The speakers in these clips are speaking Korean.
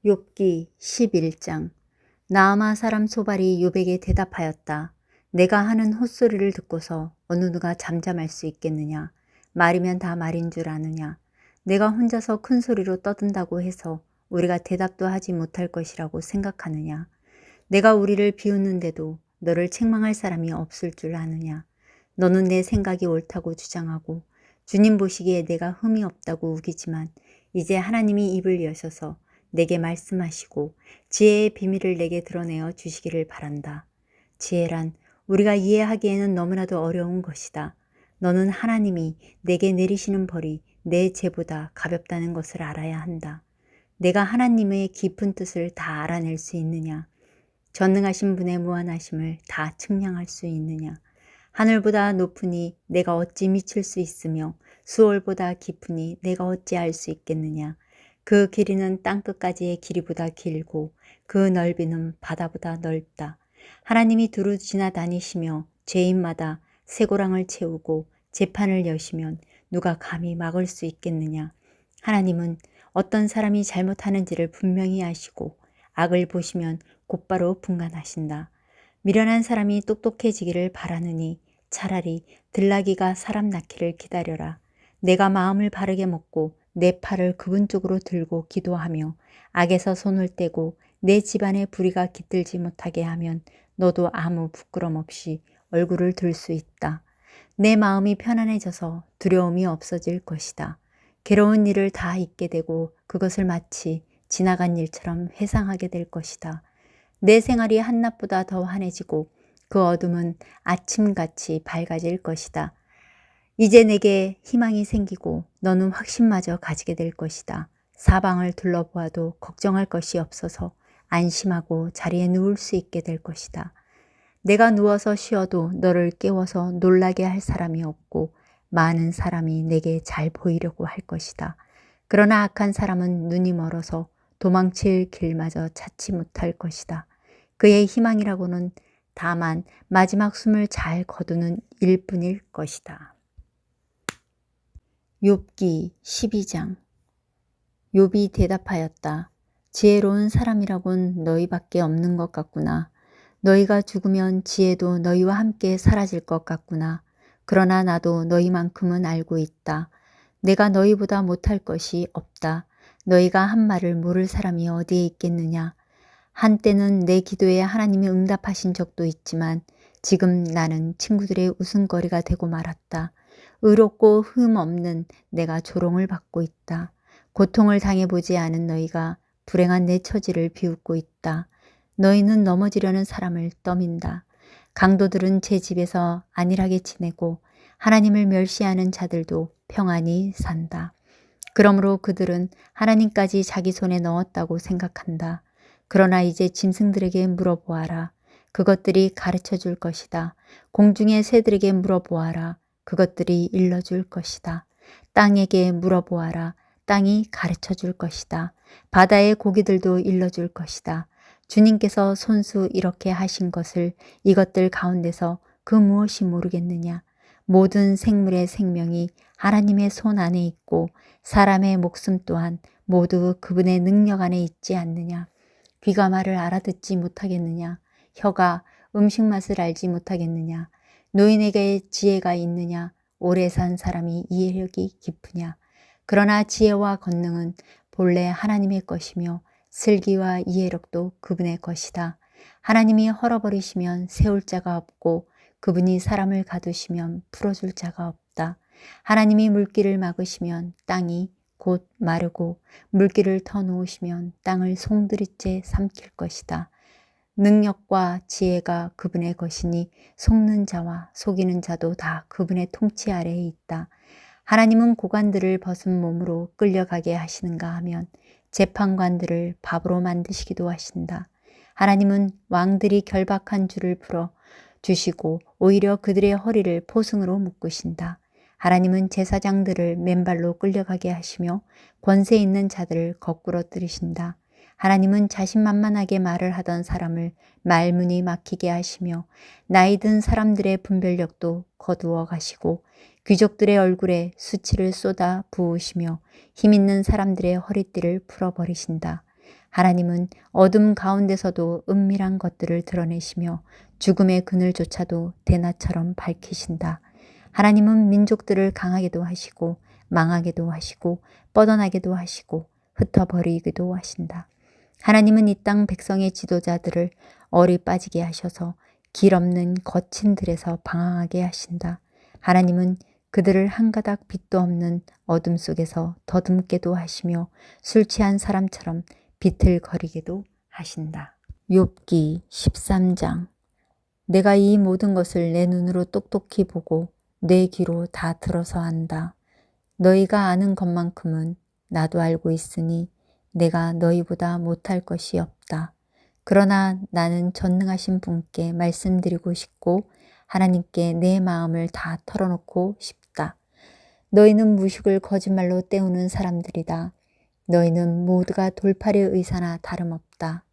욥기 11장. 나아마 사람 소발이 욥에게 대답하였다. 내가 하는 헛소리를 듣고서 어느 누가 잠잠할 수 있겠느냐. 말이면 다 말인 줄 아느냐. 내가 혼자서 큰 소리로 떠든다고 해서 우리가 대답도 하지 못할 것이라고 생각하느냐. 내가 우리를 비웃는데도 너를 책망할 사람이 없을 줄 아느냐. 너는 내 생각이 옳다고 주장하고 주님 보시기에 내가 흠이 없다고 우기지만 이제 하나님이 입을 여셔서 내게 말씀하시고 지혜의 비밀을 내게 드러내어 주시기를 바란다. 지혜란 우리가 이해하기에는 너무나도 어려운 것이다. 너는 하나님이 내게 내리시는 벌이 내 죄보다 가볍다는 것을 알아야 한다. 내가 하나님의 깊은 뜻을 다 알아낼 수 있느냐? 전능하신 분의 무한하심을 다 측량할 수 있느냐? 하늘보다 높으니 내가 어찌 미칠 수 있으며 수월보다 깊으니 내가 어찌 알 수 있겠느냐? 그 길이는 땅끝까지의 길이보다 길고 그 넓이는 바다보다 넓다. 하나님이 두루 지나다니시며 죄인마다 쇠고랑을 채우고 재판을 여시면 누가 감히 막을 수 있겠느냐? 하나님은 어떤 사람이 잘못하는지를 분명히 아시고 악을 보시면 곧바로 분간하신다. 미련한 사람이 똑똑해지기를 바라느니 차라리 들나귀가 사람 낳기를 기다려라. 내가 마음을 바르게 먹고 내 팔을 그분 쪽으로 들고 기도하며 악에서 손을 떼고 내 집안의 불의가 깃들지 못하게 하면 너도 아무 부끄럼 없이 얼굴을 들 수 있다. 내 마음이 편안해져서 두려움이 없어질 것이다. 괴로운 일을 다 잊게 되고 그것을 마치 지나간 일처럼 회상하게 될 것이다. 내 생활이 한낮보다 더 환해지고 그 어둠은 아침같이 밝아질 것이다. 이제 내게 희망이 생기고 너는 확신마저 가지게 될 것이다. 사방을 둘러보아도 걱정할 것이 없어서 안심하고 자리에 누울 수 있게 될 것이다. 내가 누워서 쉬어도 너를 깨워서 놀라게 할 사람이 없고 많은 사람이 내게 잘 보이려고 할 것이다. 그러나 악한 사람은 눈이 멀어서 도망칠 길마저 찾지 못할 것이다. 그의 희망이라고는 다만 마지막 숨을 잘 거두는 일뿐일 것이다. 욥기 12장. 욥이 대답하였다. 지혜로운 사람이라곤 너희밖에 없는 것 같구나. 너희가 죽으면 지혜도 너희와 함께 사라질 것 같구나. 그러나 나도 너희만큼은 알고 있다. 내가 너희보다 못할 것이 없다. 너희가 한 말을 모를 사람이 어디에 있겠느냐. 한때는 내 기도에 하나님이 응답하신 적도 있지만 지금 나는 친구들의 웃음거리가 되고 말았다. 의롭고 흠 없는 내가 조롱을 받고 있다. 고통을 당해보지 않은 너희가 불행한 내 처지를 비웃고 있다. 너희는 넘어지려는 사람을 떠민다. 강도들은 제 집에서 안일하게 지내고 하나님을 멸시하는 자들도 평안히 산다. 그러므로 그들은 하나님까지 자기 손에 넣었다고 생각한다. 그러나 이제 짐승들에게 물어보아라. 그것들이 가르쳐 줄 것이다. 공중의 새들에게 물어보아라. 그것들이 일러줄 것이다. 땅에게 물어보아라. 땅이 가르쳐 줄 것이다. 바다의 고기들도 일러줄 것이다. 주님께서 손수 이렇게 하신 것을 이것들 가운데서 그 무엇이 모르겠느냐. 모든 생물의 생명이 하나님의 손 안에 있고 사람의 목숨 또한 모두 그분의 능력 안에 있지 않느냐. 귀가 말을 알아듣지 못하겠느냐. 혀가 음식 맛을 알지 못하겠느냐. 노인에게 지혜가 있느냐. 오래 산 사람이 이해력이 깊으냐. 그러나 지혜와 권능은 본래 하나님의 것이며 슬기와 이해력도 그분의 것이다. 하나님이 헐어버리시면 세울 자가 없고 그분이 사람을 가두시면 풀어줄 자가 없다. 하나님이 물길을 막으시면 땅이 곧 마르고 물길을 터놓으시면 땅을 송두리째 삼킬 것이다. 능력과 지혜가 그분의 것이니 속는 자와 속이는 자도 다 그분의 통치 아래에 있다. 하나님은 고관들을 벗은 몸으로 끌려가게 하시는가 하면 재판관들을 밥으로 만드시기도 하신다. 하나님은 왕들이 결박한 줄을 풀어 주시고 오히려 그들의 허리를 포승으로 묶으신다. 하나님은 제사장들을 맨발로 끌려가게 하시며 권세 있는 자들을 거꾸로 들이신다. 하나님은 자신만만하게 말을 하던 사람을 말문이 막히게 하시며 나이 든 사람들의 분별력도 거두어 가시고 귀족들의 얼굴에 수치를 쏟아 부으시며 힘있는 사람들의 허리띠를 풀어버리신다. 하나님은 어둠 가운데서도 은밀한 것들을 드러내시며 죽음의 그늘조차도 대낮처럼 밝히신다. 하나님은 민족들을 강하게도 하시고 망하게도 하시고 뻗어나게도 하시고 흩어버리기도 하신다. 하나님은 이 땅 백성의 지도자들을 얼이 빠지게 하셔서 길 없는 거친 들에서 방황하게 하신다. 하나님은 그들을 한 가닥 빛도 없는 어둠 속에서 더듬게도 하시며 술 취한 사람처럼 비틀거리게도 하신다. 욥기 13장. 내가 이 모든 것을 내 눈으로 똑똑히 보고 내 귀로 다 들어서 안다. 너희가 아는 것만큼은 나도 알고 있으니 내가 너희보다 못할 것이 없다. 그러나 나는 전능하신 분께 말씀드리고 싶고 하나님께 내 마음을 다 털어놓고 싶다. 너희는 무식을 거짓말로 때우는 사람들이다. 너희는 모두가 돌팔의 의사나 다름없다.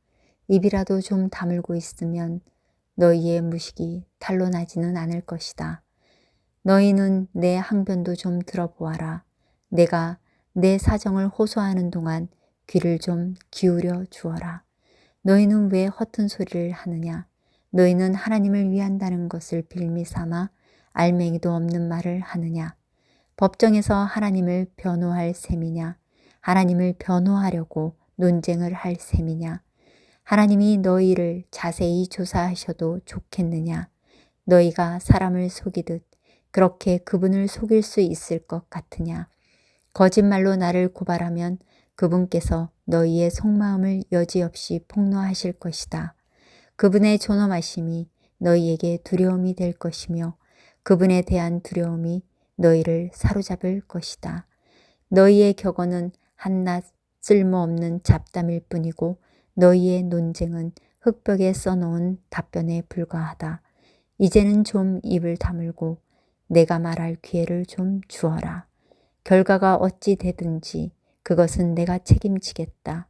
입이라도 좀 다물고 있으면 너희의 무식이 탄로나지는 않을 것이다. 너희는 내 항변도 좀 들어보아라. 내가 내 사정을 호소하는 동안 귀를 좀 기울여 주어라. 너희는 왜 허튼 소리를 하느냐? 너희는 하나님을 위한다는 것을 빌미 삼아 알맹이도 없는 말을 하느냐? 법정에서 하나님을 변호할 셈이냐? 하나님을 변호하려고 논쟁을 할 셈이냐? 하나님이 너희를 자세히 조사하셔도 좋겠느냐? 너희가 사람을 속이듯 그렇게 그분을 속일 수 있을 것 같으냐? 거짓말로 나를 고발하면 그분께서 너희의 속마음을 여지없이 폭로하실 것이다. 그분의 존엄하심이 너희에게 두려움이 될 것이며 그분에 대한 두려움이 너희를 사로잡을 것이다. 너희의 격언은 한낱 쓸모없는 잡담일 뿐이고 너희의 논쟁은 흙벽에 써놓은 답변에 불과하다. 이제는 좀 입을 다물고 내가 말할 기회를 좀 주어라. 결과가 어찌 되든지 그것은 내가 책임지겠다.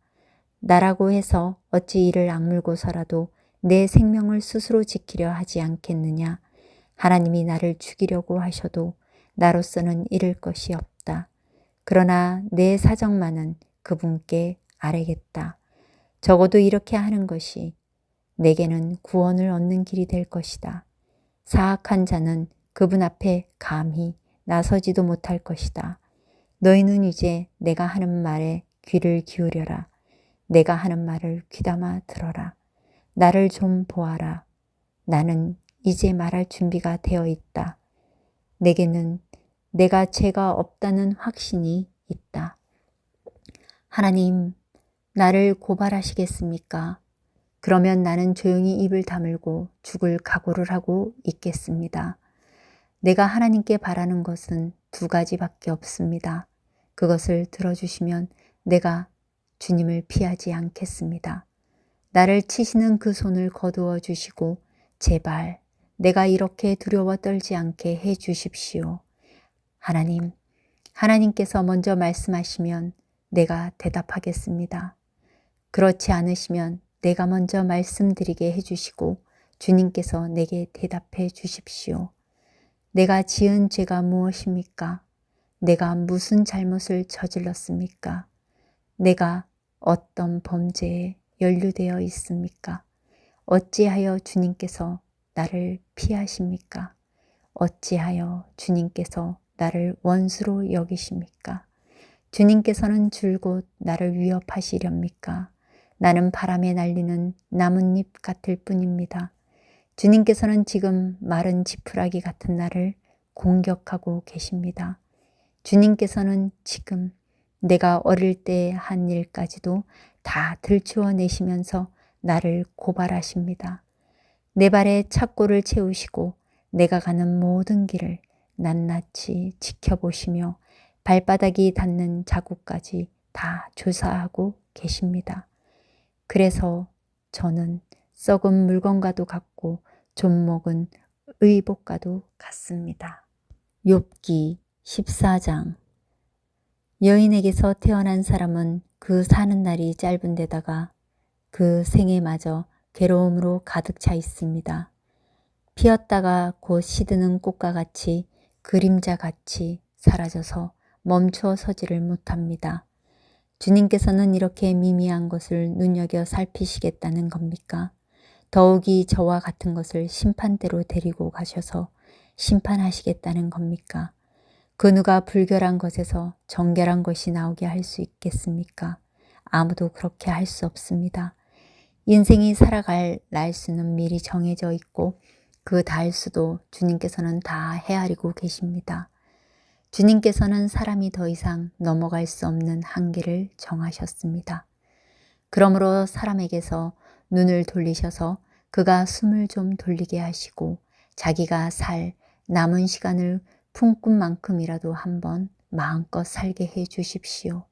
나라고 해서 어찌 이를 악물고서라도 내 생명을 스스로 지키려 하지 않겠느냐. 하나님이 나를 죽이려고 하셔도 나로서는 잃을 것이 없다. 그러나 내 사정만은 그분께 아뢰겠다. 적어도 이렇게 하는 것이 내게는 구원을 얻는 길이 될 것이다. 사악한 자는 그분 앞에 감히 나서지도 못할 것이다. 너희는 이제 내가 하는 말에 귀를 기울여라. 내가 하는 말을 귀담아 들어라. 나를 좀 보아라. 나는 이제 말할 준비가 되어 있다. 내게는 내가 죄가 없다는 확신이 있다. 하나님, 나를 고발하시겠습니까? 그러면 나는 조용히 입을 다물고 죽을 각오를 하고 있겠습니다. 내가 하나님께 바라는 것은 두 가지밖에 없습니다. 그것을 들어주시면 내가 주님을 피하지 않겠습니다. 나를 치시는 그 손을 거두어 주시고 제발 내가 이렇게 두려워 떨지 않게 해 주십시오. 하나님, 하나님께서 먼저 말씀하시면 내가 대답하겠습니다. 그렇지 않으시면 내가 먼저 말씀드리게 해주시고 주님께서 내게 대답해 주십시오. 내가 지은 죄가 무엇입니까? 내가 무슨 잘못을 저질렀습니까? 내가 어떤 범죄에 연루되어 있습니까? 어찌하여 주님께서 나를 피하십니까? 어찌하여 주님께서 나를 원수로 여기십니까? 주님께서는 줄곧 나를 위협하시렵니까? 나는 바람에 날리는 나뭇잎 같을 뿐입니다. 주님께서는 지금 마른 지푸라기 같은 나를 공격하고 계십니다. 주님께서는 지금 내가 어릴 때 한 일까지도 다 들추어내시면서 나를 고발하십니다. 내 발에 착고를 채우시고 내가 가는 모든 길을 낱낱이 지켜보시며 발바닥이 닿는 자국까지 다 조사하고 계십니다. 그래서 저는 썩은 물건과도 같고 존목은 의복과도 같습니다. 욥기 14장. 여인에게서 태어난 사람은 그 사는 날이 짧은 데다가 그 생애마저 괴로움으로 가득 차 있습니다. 피었다가 곧 시드는 꽃과 같이 그림자 같이 사라져서 멈추어 서지를 못합니다. 주님께서는 이렇게 미미한 것을 눈여겨 살피시겠다는 겁니까? 더욱이 저와 같은 것을 심판대로 데리고 가셔서 심판하시겠다는 겁니까? 그 누가 불결한 것에서 정결한 것이 나오게 할 수 있겠습니까? 아무도 그렇게 할 수 없습니다. 인생이 살아갈 날수는 미리 정해져 있고 그 달수도 주님께서는 다 헤아리고 계십니다. 주님께서는 사람이 더 이상 넘어갈 수 없는 한계를 정하셨습니다. 그러므로 사람에게서 눈을 돌리셔서 그가 숨을 좀 돌리게 하시고 자기가 살 남은 시간을 품꾼만큼이라도 한번 마음껏 살게 해 주십시오.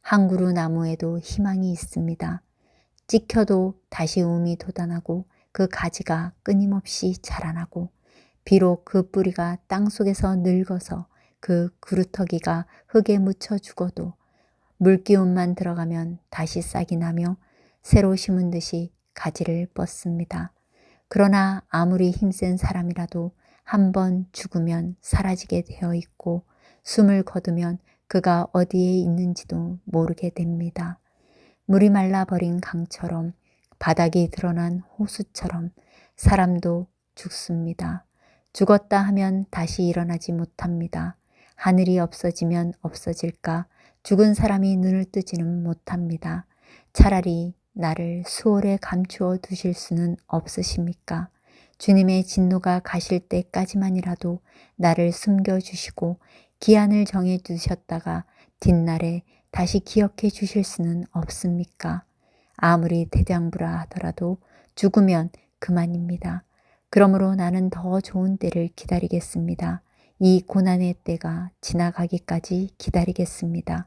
한 그루 나무에도 희망이 있습니다. 찍혀도 다시 움이 돋아나고 그 가지가 끊임없이 자라나고 비록 그 뿌리가 땅속에서 늙어서 그 그루터기가 흙에 묻혀 죽어도 물기운만 들어가면 다시 싹이 나며 새로 심은 듯이 가지를 뻗습니다. 그러나 아무리 힘센 사람이라도 한번 죽으면 사라지게 되어 있고 숨을 거두면 그가 어디에 있는지도 모르게 됩니다. 물이 말라버린 강처럼 바닥이 드러난 호수처럼 사람도 죽습니다. 죽었다 하면 다시 일어나지 못합니다. 하늘이 없어지면 없어질까 죽은 사람이 눈을 뜨지는 못합니다. 차라리 나를 수월에 감추어 두실 수는 없으십니까? 주님의 진노가 가실 때까지만이라도 나를 숨겨주시고 기한을 정해 두셨다가 뒷날에 다시 기억해 주실 수는 없습니까? 아무리 대장부라 하더라도 죽으면 그만입니다. 그러므로 나는 더 좋은 때를 기다리겠습니다. 이 고난의 때가 지나가기까지 기다리겠습니다.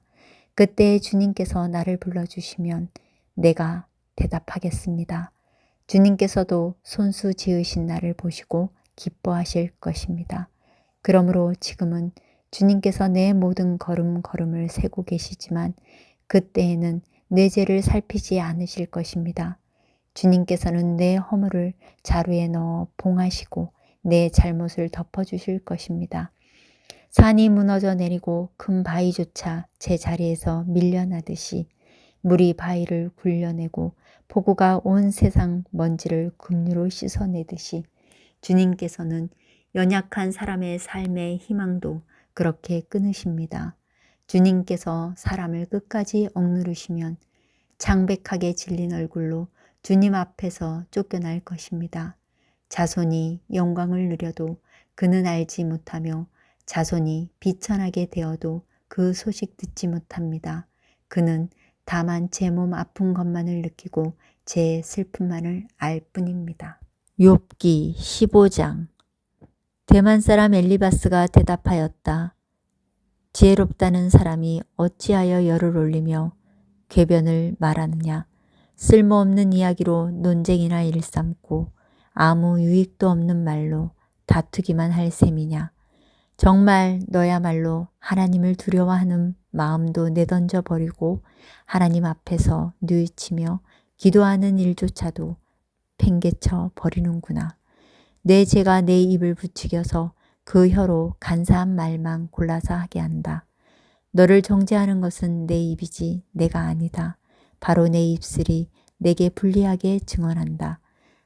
그때 주님께서 나를 불러주시면 내가 대답하겠습니다. 주님께서도 손수 지으신 나를 보시고 기뻐하실 것입니다. 그러므로 지금은 주님께서 내 모든 걸음걸음을 세고 계시지만 그때에는 내 죄를 살피지 않으실 것입니다. 주님께서는 내 허물을 자루에 넣어 봉하시고 내 잘못을 덮어주실 것입니다. 산이 무너져 내리고 큰 바위조차 제 자리에서 밀려나듯이 물이 바위를 굴려내고 폭우가 온 세상 먼지를 급류로 씻어내듯이 주님께서는 연약한 사람의 삶의 희망도 그렇게 끊으십니다. 주님께서 사람을 끝까지 억누르시면 창백하게 질린 얼굴로 주님 앞에서 쫓겨날 것입니다. 자손이 영광을 누려도 그는 알지 못하며 자손이 비천하게 되어도 그 소식 듣지 못합니다. 그는 다만 제 몸 아픈 것만을 느끼고 제 슬픔만을 알 뿐입니다. 욥기 15장. 대만 사람 엘리바스가 대답하였다. 지혜롭다는 사람이 어찌하여 열을 올리며 궤변을 말하느냐. 쓸모없는 이야기로 논쟁이나 일삼고 아무 유익도 없는 말로 다투기만 할 셈이냐. 정말 너야말로 하나님을 두려워하는 마음도 내던져 버리고 하나님 앞에서 뉘우치며 기도하는 일조차도 팽개쳐 버리는구나. 내 죄가 내 입을 부추겨서 그 혀로 간사한 말만 골라서 하게 한다. 너를 정죄하는 것은 내 입이지 내가 아니다. 바로 내 입술이 내게 불리하게 증언한다.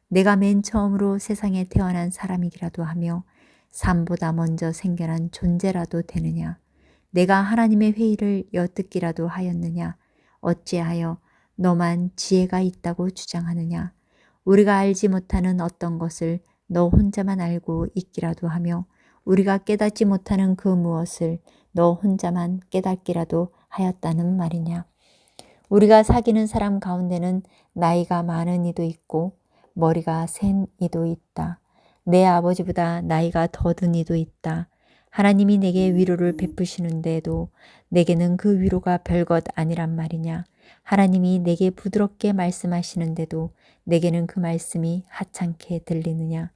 내가 맨 처음으로 세상에 태어난 사람이기라도 하며 삶보다 먼저 생겨난 존재라도 되느냐. 내가 하나님의 회의를 엿듣기라도 하였느냐. 어찌하여 너만 지혜가 있다고 주장하느냐. 우리가 알지 못하는 어떤 것을 너 혼자만 알고 있기라도 하며 우리가 깨닫지 못하는 그 무엇을 너 혼자만 깨닫기라도 하였다는 말이냐. 우리가 사귀는 사람 가운데는 나이가 많은 이도 있고 머리가 센 이도 있다. 내 아버지보다 나이가 더 든 이도 있다. 하나님이 내게 위로를 베푸시는데도 내게는 그 위로가 별것 아니란 말이냐. 하나님이 내게 부드럽게 말씀하시는데도 내게는 그 말씀이 하찮게 들리느냐.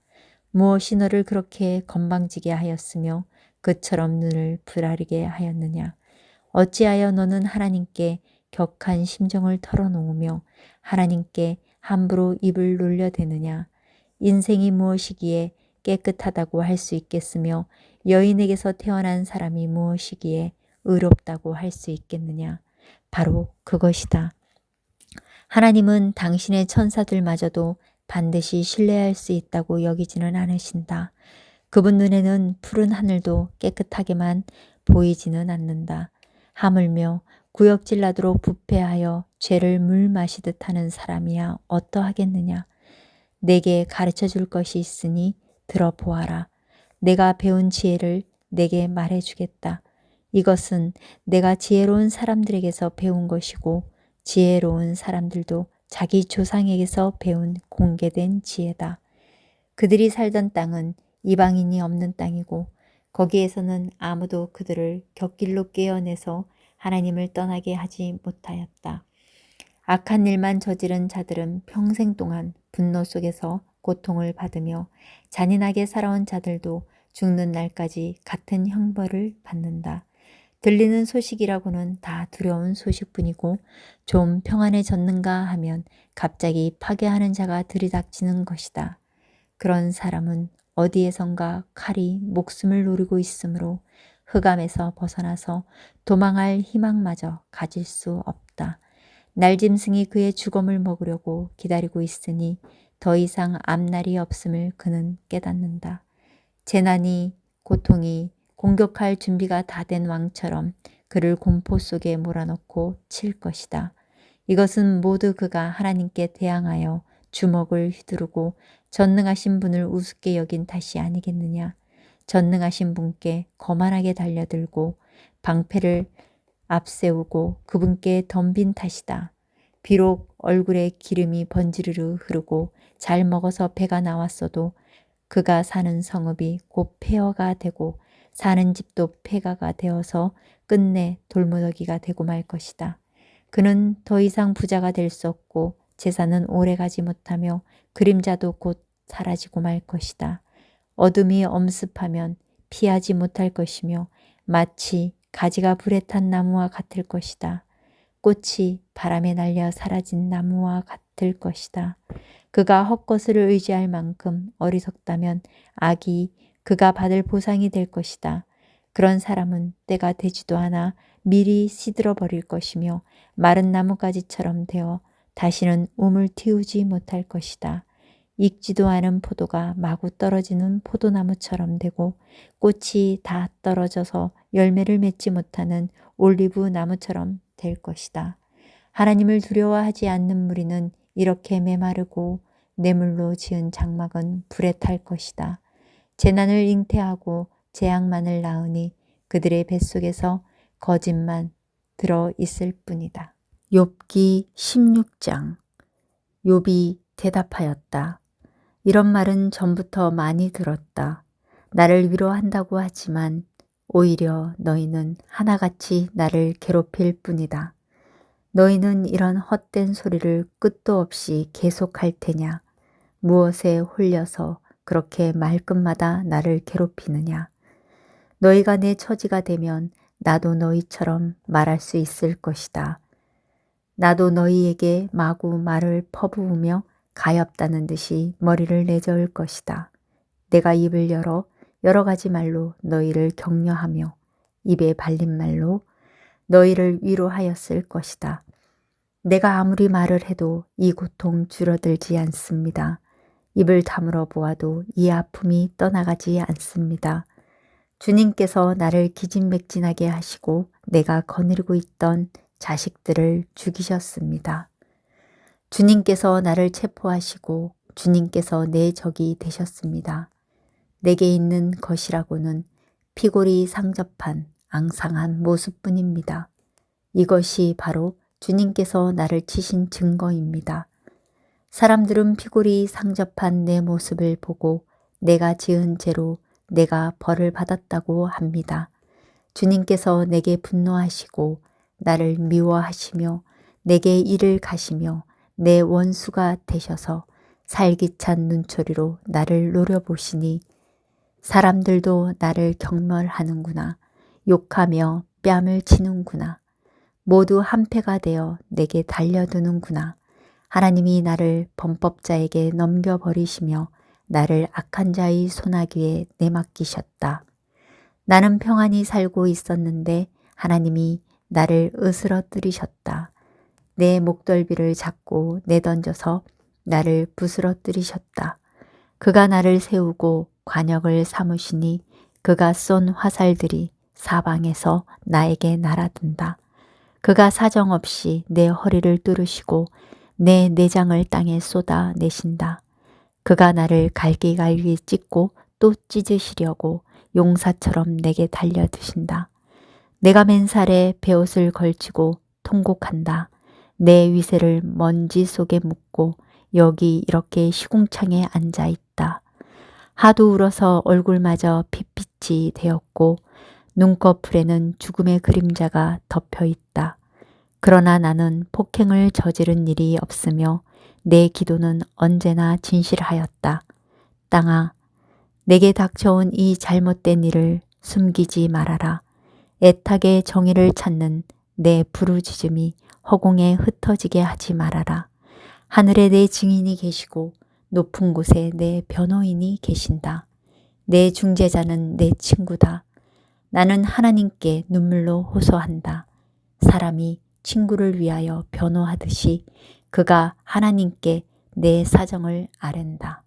무엇이 너를 그렇게 건방지게 하였으며 그처럼 눈을 부라리게 하였느냐. 어찌하여 너는 하나님께 격한 심정을 털어놓으며 하나님께 함부로 입을 놀려대느냐. 인생이 무엇이기에 깨끗하다고 할 수 있겠으며 여인에게서 태어난 사람이 무엇이기에 의롭다고 할 수 있겠느냐. 바로 그것이다. 하나님은 당신의 천사들마저도 반드시 신뢰할 수 있다고 여기지는 않으신다. 그분 눈에는 푸른 하늘도 깨끗하게만 보이지는 않는다. 하물며 구역질 나도록 부패하여 죄를 물 마시듯 하는 사람이야 어떠하겠느냐. 내게 가르쳐 줄 것이 있으니 들어보아라. 내가 배운 지혜를 내게 말해 주겠다. 이것은 내가 지혜로운 사람들에게서 배운 것이고 지혜로운 사람들도 자기 조상에게서 배운 공개된 지혜다. 그들이 살던 땅은 이방인이 없는 땅이고 거기에서는 아무도 그들을 곁길로 깨어내서 하나님을 떠나게 하지 못하였다. 악한 일만 저지른 자들은 평생 동안 분노 속에서 고통을 받으며 잔인하게 살아온 자들도 죽는 날까지 같은 형벌을 받는다. 들리는 소식이라고는 다 두려운 소식뿐이고 좀 평안해졌는가 하면 갑자기 파괴하는 자가 들이닥치는 것이다. 그런 사람은 어디에선가 칼이 목숨을 노리고 있으므로 흑암에서 벗어나서 도망할 희망마저 가질 수 없다. 날짐승이 그의 죽음을 먹으려고 기다리고 있으니 더 이상 앞날이 없음을 그는 깨닫는다. 재난이, 고통이 공격할 준비가 다 된 왕처럼 그를 공포 속에 몰아넣고 칠 것이다. 이것은 모두 그가 하나님께 대항하여 주먹을 휘두르고 전능하신 분을 우습게 여긴 탓이 아니겠느냐. 전능하신 분께 거만하게 달려들고 방패를 앞세우고 그분께 덤빈 탓이다. 비록 얼굴에 기름이 번지르르 흐르고 잘 먹어서 배가 나왔어도 그가 사는 성읍이 곧 폐허가 되고 사는 집도 폐가가 되어서 끝내 돌무더기가 되고 말 것이다. 그는 더 이상 부자가 될 수 없고 재산은 오래가지 못하며 그림자도 곧 사라지고 말 것이다. 어둠이 엄습하면 피하지 못할 것이며 마치 가지가 불에 탄 나무와 같을 것이다. 꽃이 바람에 날려 사라진 나무와 같을 것이다. 그가 헛것을 의지할 만큼 어리석다면 악이 그가 받을 보상이 될 것이다. 그런 사람은 때가 되지도 않아 미리 시들어 버릴 것이며 마른 나뭇가지처럼 되어 다시는 움을 틔우지 못할 것이다. 익지도 않은 포도가 마구 떨어지는 포도나무처럼 되고 꽃이 다 떨어져서 열매를 맺지 못하는 올리브 나무처럼 될 것이다. 하나님을 두려워하지 않는 무리는 이렇게 메마르고 뇌물로 지은 장막은 불에 탈 것이다. 재난을 잉태하고 재앙만을 낳으니 그들의 뱃속에서 거짓만 들어 있을 뿐이다. 욥기 16장. 욥이 대답하였다. 이런 말은 전부터 많이 들었다. 나를 위로한다고 하지만 오히려 너희는 하나같이 나를 괴롭힐 뿐이다. 너희는 이런 헛된 소리를 끝도 없이 계속할 테냐? 무엇에 홀려서 그렇게 말끝마다 나를 괴롭히느냐? 너희가 내 처지가 되면 나도 너희처럼 말할 수 있을 것이다. 나도 너희에게 마구 말을 퍼부으며 가엾다는 듯이 머리를 내저을 것이다. 내가 입을 열어 여러 가지 말로 너희를 격려하며 입에 발린 말로 너희를 위로하였을 것이다. 내가 아무리 말을 해도 이 고통 줄어들지 않습니다. 입을 다물어 보아도 이 아픔이 떠나가지 않습니다. 주님께서 나를 기진맥진하게 하시고 내가 거느리고 있던 자식들을 죽이셨습니다. 주님께서 나를 체포하시고 주님께서 내 적이 되셨습니다. 내게 있는 것이라고는 피골이 상접한 앙상한 모습뿐입니다. 이것이 바로 주님께서 나를 치신 증거입니다. 사람들은 피골이 상접한 내 모습을 보고 내가 지은 죄로 내가 벌을 받았다고 합니다. 주님께서 내게 분노하시고 나를 미워하시며 내게 이를 가시며 내 원수가 되셔서 살기찬 눈초리로 나를 노려보시니 사람들도 나를 경멸하는구나. 욕하며 뺨을 치는구나. 모두 한패가 되어 내게 달려드는구나. 하나님이 나를 범법자에게 넘겨버리시며 나를 악한 자의 손아귀에 내맡기셨다. 나는 평안히 살고 있었는데 하나님이 나를 으스러뜨리셨다. 내 목덜미를 잡고 내던져서 나를 부스러뜨리셨다. 그가 나를 세우고 관역을 삼으시니 그가 쏜 화살들이 사방에서 나에게 날아든다. 그가 사정없이 내 허리를 뚫으시고 내 내장을 땅에 쏟아 내신다. 그가 나를 갈기갈기 찢고 또 찢으시려고 용사처럼 내게 달려드신다. 내가 맨살에 베옷을 걸치고 통곡한다. 내 위세를 먼지 속에 묻고 여기 이렇게 시궁창에 앉아 있다. 하도 울어서 얼굴마저 핏빛이 되었고 눈꺼풀에는 죽음의 그림자가 덮여 있다. 그러나 나는 폭행을 저지른 일이 없으며 내 기도는 언제나 진실하였다. 땅아, 내게 닥쳐온 이 잘못된 일을 숨기지 말아라. 애타게 정의를 찾는 내 부르짖음이 허공에 흩어지게 하지 말아라. 하늘에 내 증인이 계시고 높은 곳에 내 변호인이 계신다. 내 중재자는 내 친구다. 나는 하나님께 눈물로 호소한다. 사람이 친구를 위하여 변호하듯이 그가 하나님께 내 사정을 아랜다.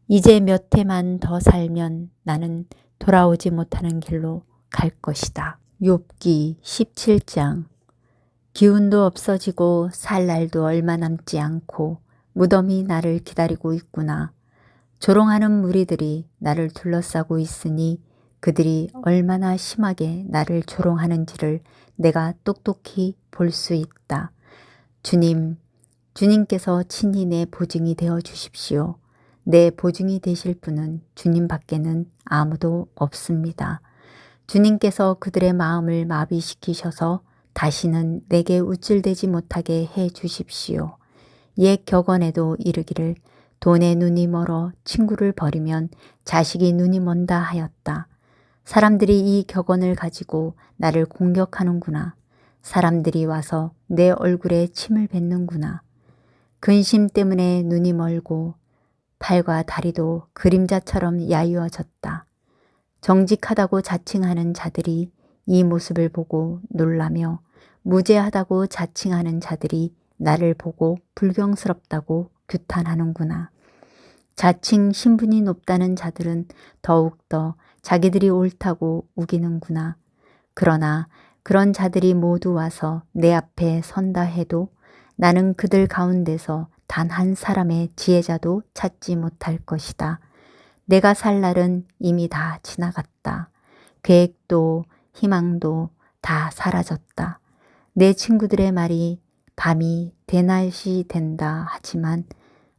이제 몇 해만 더 살면 나는 돌아오지 못하는 길로 갈 것이다. 욥기 17장. 기운도 없어지고 살 날도 얼마 남지 않고 무덤이 나를 기다리고 있구나. 조롱하는 무리들이 나를 둘러싸고 있으니 그들이 얼마나 심하게 나를 조롱하는지를 내가 똑똑히 볼 수 있다. 주님께서 친히 내 보증이 되어 주십시오. 내 보증이 되실 분은 주님 밖에는 아무도 없습니다. 주님께서 그들의 마음을 마비시키셔서 다시는 내게 우쭐대지 못하게 해 주십시오. 옛 격언에도 이르기를 돈에 눈이 멀어 친구를 버리면 자식이 눈이 먼다 하였다. 사람들이 이 격언을 가지고 나를 공격하는구나. 사람들이 와서 내 얼굴에 침을 뱉는구나. 근심 때문에 눈이 멀고 팔과 다리도 그림자처럼 야유어졌다. 정직하다고 자칭하는 자들이 이 모습을 보고 놀라며 무죄하다고 자칭하는 자들이 나를 보고 불경스럽다고 규탄하는구나. 자칭 신분이 높다는 자들은 더욱더 자기들이 옳다고 우기는구나. 그러나 그런 자들이 모두 와서 내 앞에 선다 해도 나는 그들 가운데서 단 한 사람의 지혜자도 찾지 못할 것이다. 내가 살 날은 이미 다 지나갔다. 계획도 희망도 다 사라졌다. 내 친구들의 말이 밤이 대낮이 된다 하지만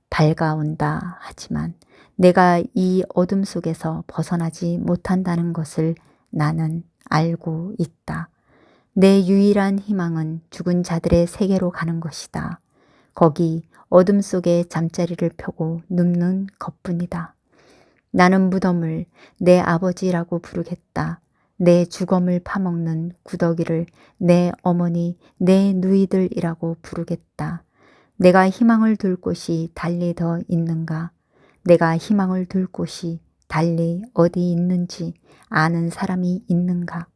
밝아온다 하지만 내가 이 어둠 속에서 벗어나지 못한다는 것을 나는 알고 있다. 내 유일한 희망은 죽은 자들의 세계로 가는 것이다. 거기 어둠 속에 잠자리를 펴고 눕는 것뿐이다. 나는 무덤을 내 아버지라고 부르겠다. 내 주검을 파먹는 구더기를 내 어머니, 내 누이들이라고 부르겠다. 내가 희망을 둘 곳이 달리 더 있는가? 내가 희망을 둘 곳이 달리 어디 있는지 아는 사람이 있는가?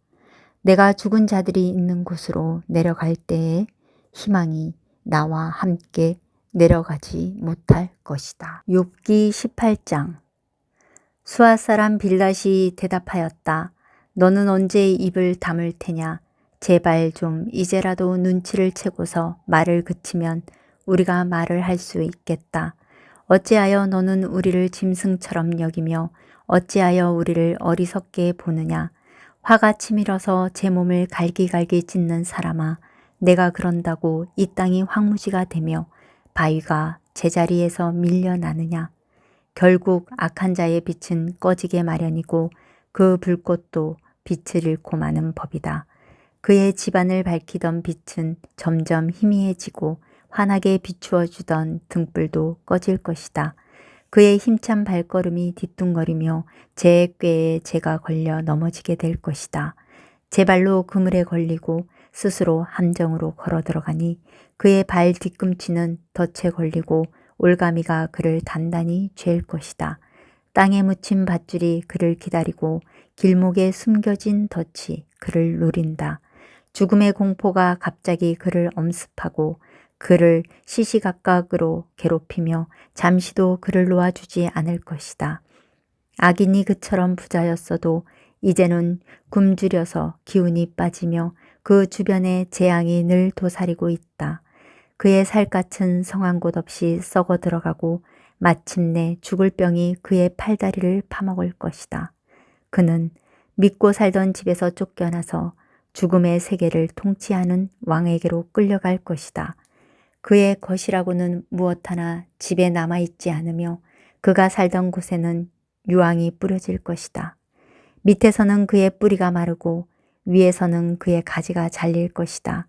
내가 죽은 자들이 있는 곳으로 내려갈 때에 희망이 나와 함께 내려가지 못할 것이다. 욥기 18장. 수아 사람 빌닷이 대답하였다. 너는 언제 입을 다물 테냐? 제발 좀 이제라도 눈치를 채고서 말을 그치면 우리가 말을 할 수 있겠다. 어찌하여 너는 우리를 짐승처럼 여기며 어찌하여 우리를 어리석게 보느냐? 화가 치밀어서 제 몸을 갈기갈기 찢는 사람아, 내가 그런다고 이 땅이 황무지가 되며 바위가 제자리에서 밀려나느냐? 결국 악한 자의 빛은 꺼지게 마련이고 그 불꽃도 빛을 잃고 마는 법이다. 그의 집안을 밝히던 빛은 점점 희미해지고 환하게 비추어 주던 등불도 꺼질 것이다. 그의 힘찬 발걸음이 뒤뚱거리며 제 꾀에 제가 걸려 넘어지게 될 것이다. 제 발로 그물에 걸리고 스스로 함정으로 걸어 들어가니 그의 발 뒤꿈치는 덫에 걸리고 올가미가 그를 단단히 쥘 것이다. 땅에 묻힌 밧줄이 그를 기다리고 길목에 숨겨진 덫이 그를 노린다. 죽음의 공포가 갑자기 그를 엄습하고 그를 시시각각으로 괴롭히며 잠시도 그를 놓아주지 않을 것이다. 악인이 그처럼 부자였어도 이제는 굶주려서 기운이 빠지며 그 주변에 재앙이 늘 도사리고 있다. 그의 살갗은 성한 곳 없이 썩어 들어가고 마침내 죽을 병이 그의 팔다리를 파먹을 것이다. 그는 믿고 살던 집에서 쫓겨나서 죽음의 세계를 통치하는 왕에게로 끌려갈 것이다. 그의 것이라고는 무엇 하나 집에 남아있지 않으며 그가 살던 곳에는 유황이 뿌려질 것이다. 밑에서는 그의 뿌리가 마르고 위에서는 그의 가지가 잘릴 것이다.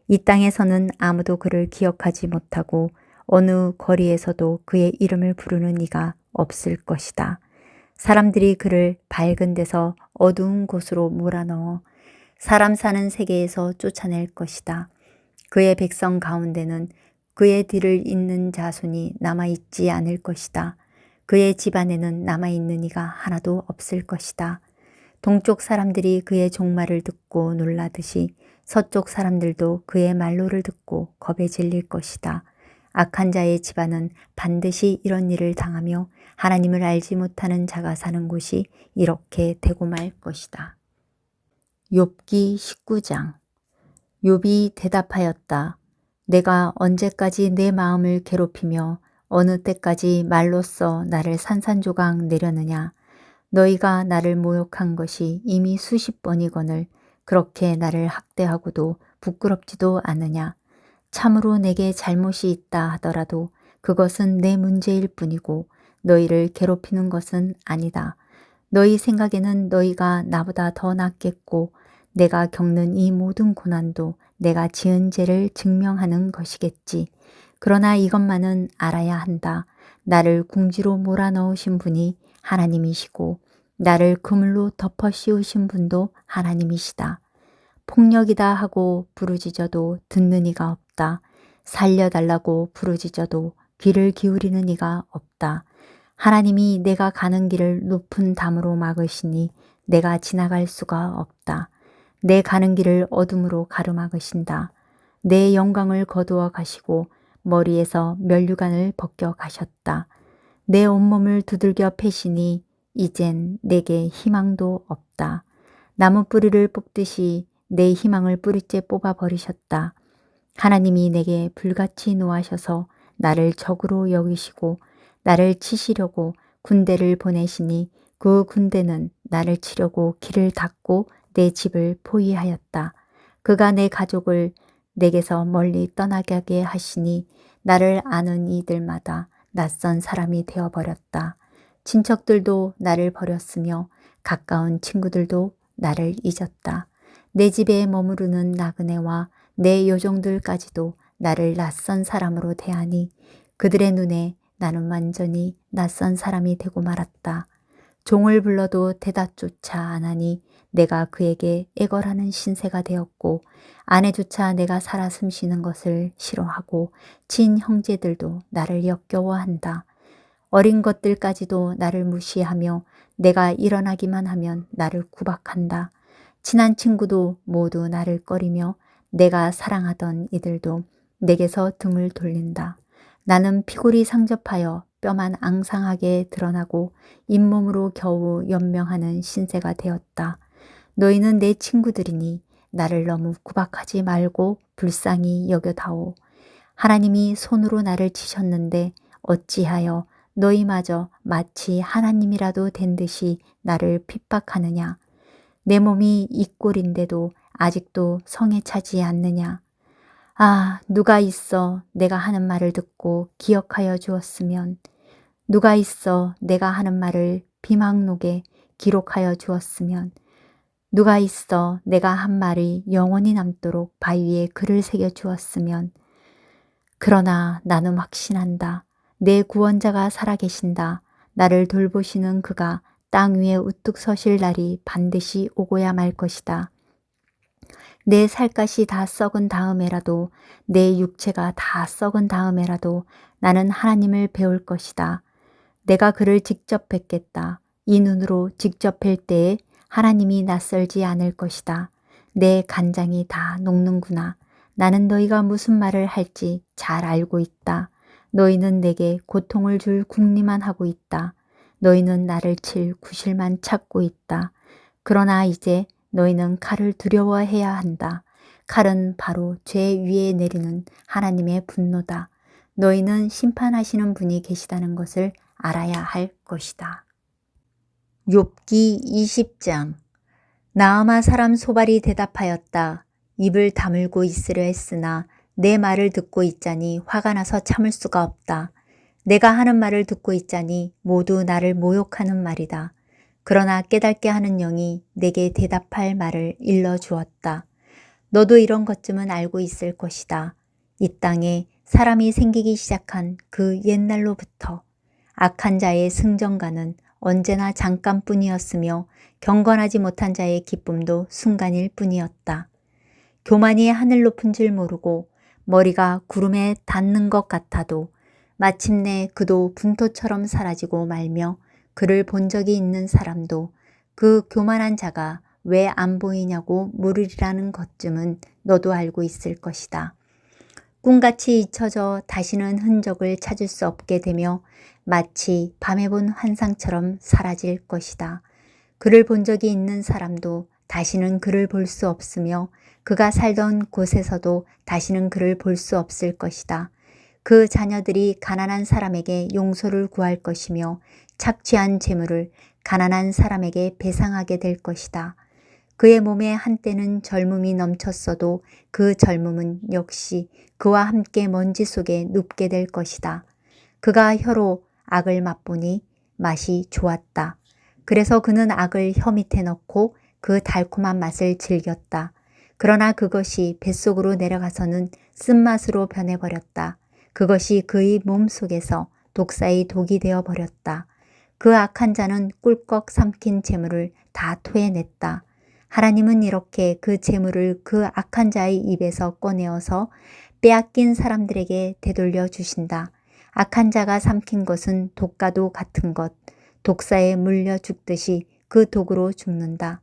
이 땅에서는 아무도 그를 기억하지 못하고 어느 거리에서도 그의 이름을 부르는 이가 없을 것이다. 사람들이 그를 밝은 데서 어두운 곳으로 몰아넣어 사람 사는 세계에서 쫓아낼 것이다. 그의 백성 가운데는 그의 뒤를 잇는 자손이 남아있지 않을 것이다. 그의 집안에는 남아있는 이가 하나도 없을 것이다. 동쪽 사람들이 그의 종말을 듣고 놀라듯이 서쪽 사람들도 그의 말로를 듣고 겁에 질릴 것이다. 악한 자의 집안은 반드시 이런 일을 당하며 하나님을 알지 못하는 자가 사는 곳이 이렇게 되고 말 것이다. 욥기 19장. 욥이 대답하였다. 내가 언제까지 내 마음을 괴롭히며 어느 때까지 말로써 나를 산산조각 내려느냐. 너희가 나를 모욕한 것이 이미 수십 번이거늘 그렇게 나를 학대하고도 부끄럽지도 않으냐. 참으로 내게 잘못이 있다 하더라도 그것은 내 문제일 뿐이고 너희를 괴롭히는 것은 아니다. 너희 생각에는 너희가 나보다 더 낫겠고 내가 겪는 이 모든 고난도 내가 지은 죄를 증명하는 것이겠지. 그러나 이것만은 알아야 한다. 나를 궁지로 몰아넣으신 분이 하나님이시고 나를 그물로 덮어 씌우신 분도 하나님이시다. 폭력이다 하고 부르짖어도 듣는 이가 없다. 살려달라고 부르짖어도 귀를 기울이는 이가 없다. 하나님이 내가 가는 길을 높은 담으로 막으시니 내가 지나갈 수가 없다. 내 가는 길을 어둠으로 가로막으신다. 내 영광을 거두어 가시고 머리에서 면류관을 벗겨 가셨다. 내 온몸을 두들겨 패시니 이젠 내게 희망도 없다. 나무 뿌리를 뽑듯이 내 희망을 뿌리째 뽑아버리셨다. 하나님이 내게 불같이 노하셔서 나를 적으로 여기시고 나를 치시려고 군대를 보내시니 그 군대는 나를 치려고 길을 닫고 내 집을 포위하였다. 그가 내 가족을 내게서 멀리 떠나게 하시니 나를 아는 이들마다 낯선 사람이 되어버렸다. 친척들도 나를 버렸으며 가까운 친구들도 나를 잊었다. 내 집에 머무르는 나그네와 내 요정들까지도 나를 낯선 사람으로 대하니 그들의 눈에 나는 완전히 낯선 사람이 되고 말았다. 종을 불러도 대답조차 안 하니 내가 그에게 애걸하는 신세가 되었고 아내조차 내가 살아 숨쉬는 것을 싫어하고 친형제들도 나를 역겨워한다. 어린 것들까지도 나를 무시하며 내가 일어나기만 하면 나를 구박한다. 친한 친구도 모두 나를 꺼리며 내가 사랑하던 이들도 내게서 등을 돌린다. 나는 피골이 상접하여 뼈만 앙상하게 드러나고 잇몸으로 겨우 연명하는 신세가 되었다. 너희는 내 친구들이니 나를 너무 구박하지 말고 불쌍히 여겨다오. 하나님이 손으로 나를 치셨는데 어찌하여 너희마저 마치 하나님이라도 된 듯이 나를 핍박하느냐. 내 몸이 이 꼴인데도 아직도 성에 차지 않느냐. 아, 누가 있어 내가 하는 말을 듣고 기억하여 주었으면, 누가 있어 내가 하는 말을 비망록에 기록하여 주었으면, 누가 있어 내가 한 말이 영원히 남도록 바위에 글을 새겨 주었으면. 그러나 나는 확신한다. 내 구원자가 살아계신다. 나를 돌보시는 그가 땅 위에 우뚝 서실 날이 반드시 오고야 말 것이다. 내 살갗이 다 썩은 다음에라도, 내 육체가 다 썩은 다음에라도 나는 하나님을 배울 것이다. 내가 그를 직접 뵙겠다. 이 눈으로 직접 뵐 때에 하나님이 낯설지 않을 것이다. 내 간장이 다 녹는구나. 나는 너희가 무슨 말을 할지 잘 알고 있다. 너희는 내게 고통을 줄 궁리만 하고 있다. 너희는 나를 칠 구실만 찾고 있다. 그러나 이제 너희는 칼을 두려워해야 한다. 칼은 바로 죄 위에 내리는 하나님의 분노다. 너희는 심판하시는 분이 계시다는 것을 알아야 할 것이다. 욥기 20장. 나아마 사람 소발이 대답하였다. 입을 다물고 있으려 했으나 내 말을 듣고 있자니 화가 나서 참을 수가 없다. 내가 하는 말을 듣고 있자니 모두 나를 모욕하는 말이다. 그러나 깨닫게 하는 영이 내게 대답할 말을 일러주었다. 너도 이런 것쯤은 알고 있을 것이다. 이 땅에 사람이 생기기 시작한 그 옛날로부터 악한 자의 승전가는 언제나 잠깐뿐이었으며 경건하지 못한 자의 기쁨도 순간일 뿐이었다. 교만이 하늘 높은 줄 모르고 머리가 구름에 닿는 것 같아도 마침내 그도 분토처럼 사라지고 말며 그를 본 적이 있는 사람도 그 교만한 자가 왜 안 보이냐고 물으리라는 것쯤은 너도 알고 있을 것이다. 꿈같이 잊혀져 다시는 흔적을 찾을 수 없게 되며 마치 밤에 본 환상처럼 사라질 것이다. 그를 본 적이 있는 사람도 다시는 그를 볼 수 없으며 그가 살던 곳에서도 다시는 그를 볼 수 없을 것이다. 그 자녀들이 가난한 사람에게 용서를 구할 것이며 착취한 재물을 가난한 사람에게 배상하게 될 것이다. 그의 몸에 한때는 젊음이 넘쳤어도 그 젊음은 역시 그와 함께 먼지 속에 눕게 될 것이다. 그가 혀로 악을 맛보니 맛이 좋았다. 그래서 그는 악을 혀 밑에 넣고 그 달콤한 맛을 즐겼다. 그러나 그것이 뱃속으로 내려가서는 쓴맛으로 변해버렸다. 그것이 그의 몸속에서 독사의 독이 되어버렸다. 그 악한 자는 꿀꺽 삼킨 재물을 다 토해냈다. 하나님은 이렇게 그 재물을 그 악한 자의 입에서 꺼내어서 빼앗긴 사람들에게 되돌려 주신다. 악한 자가 삼킨 것은 독과도 같은 것, 독사에 물려 죽듯이 그 독으로 죽는다.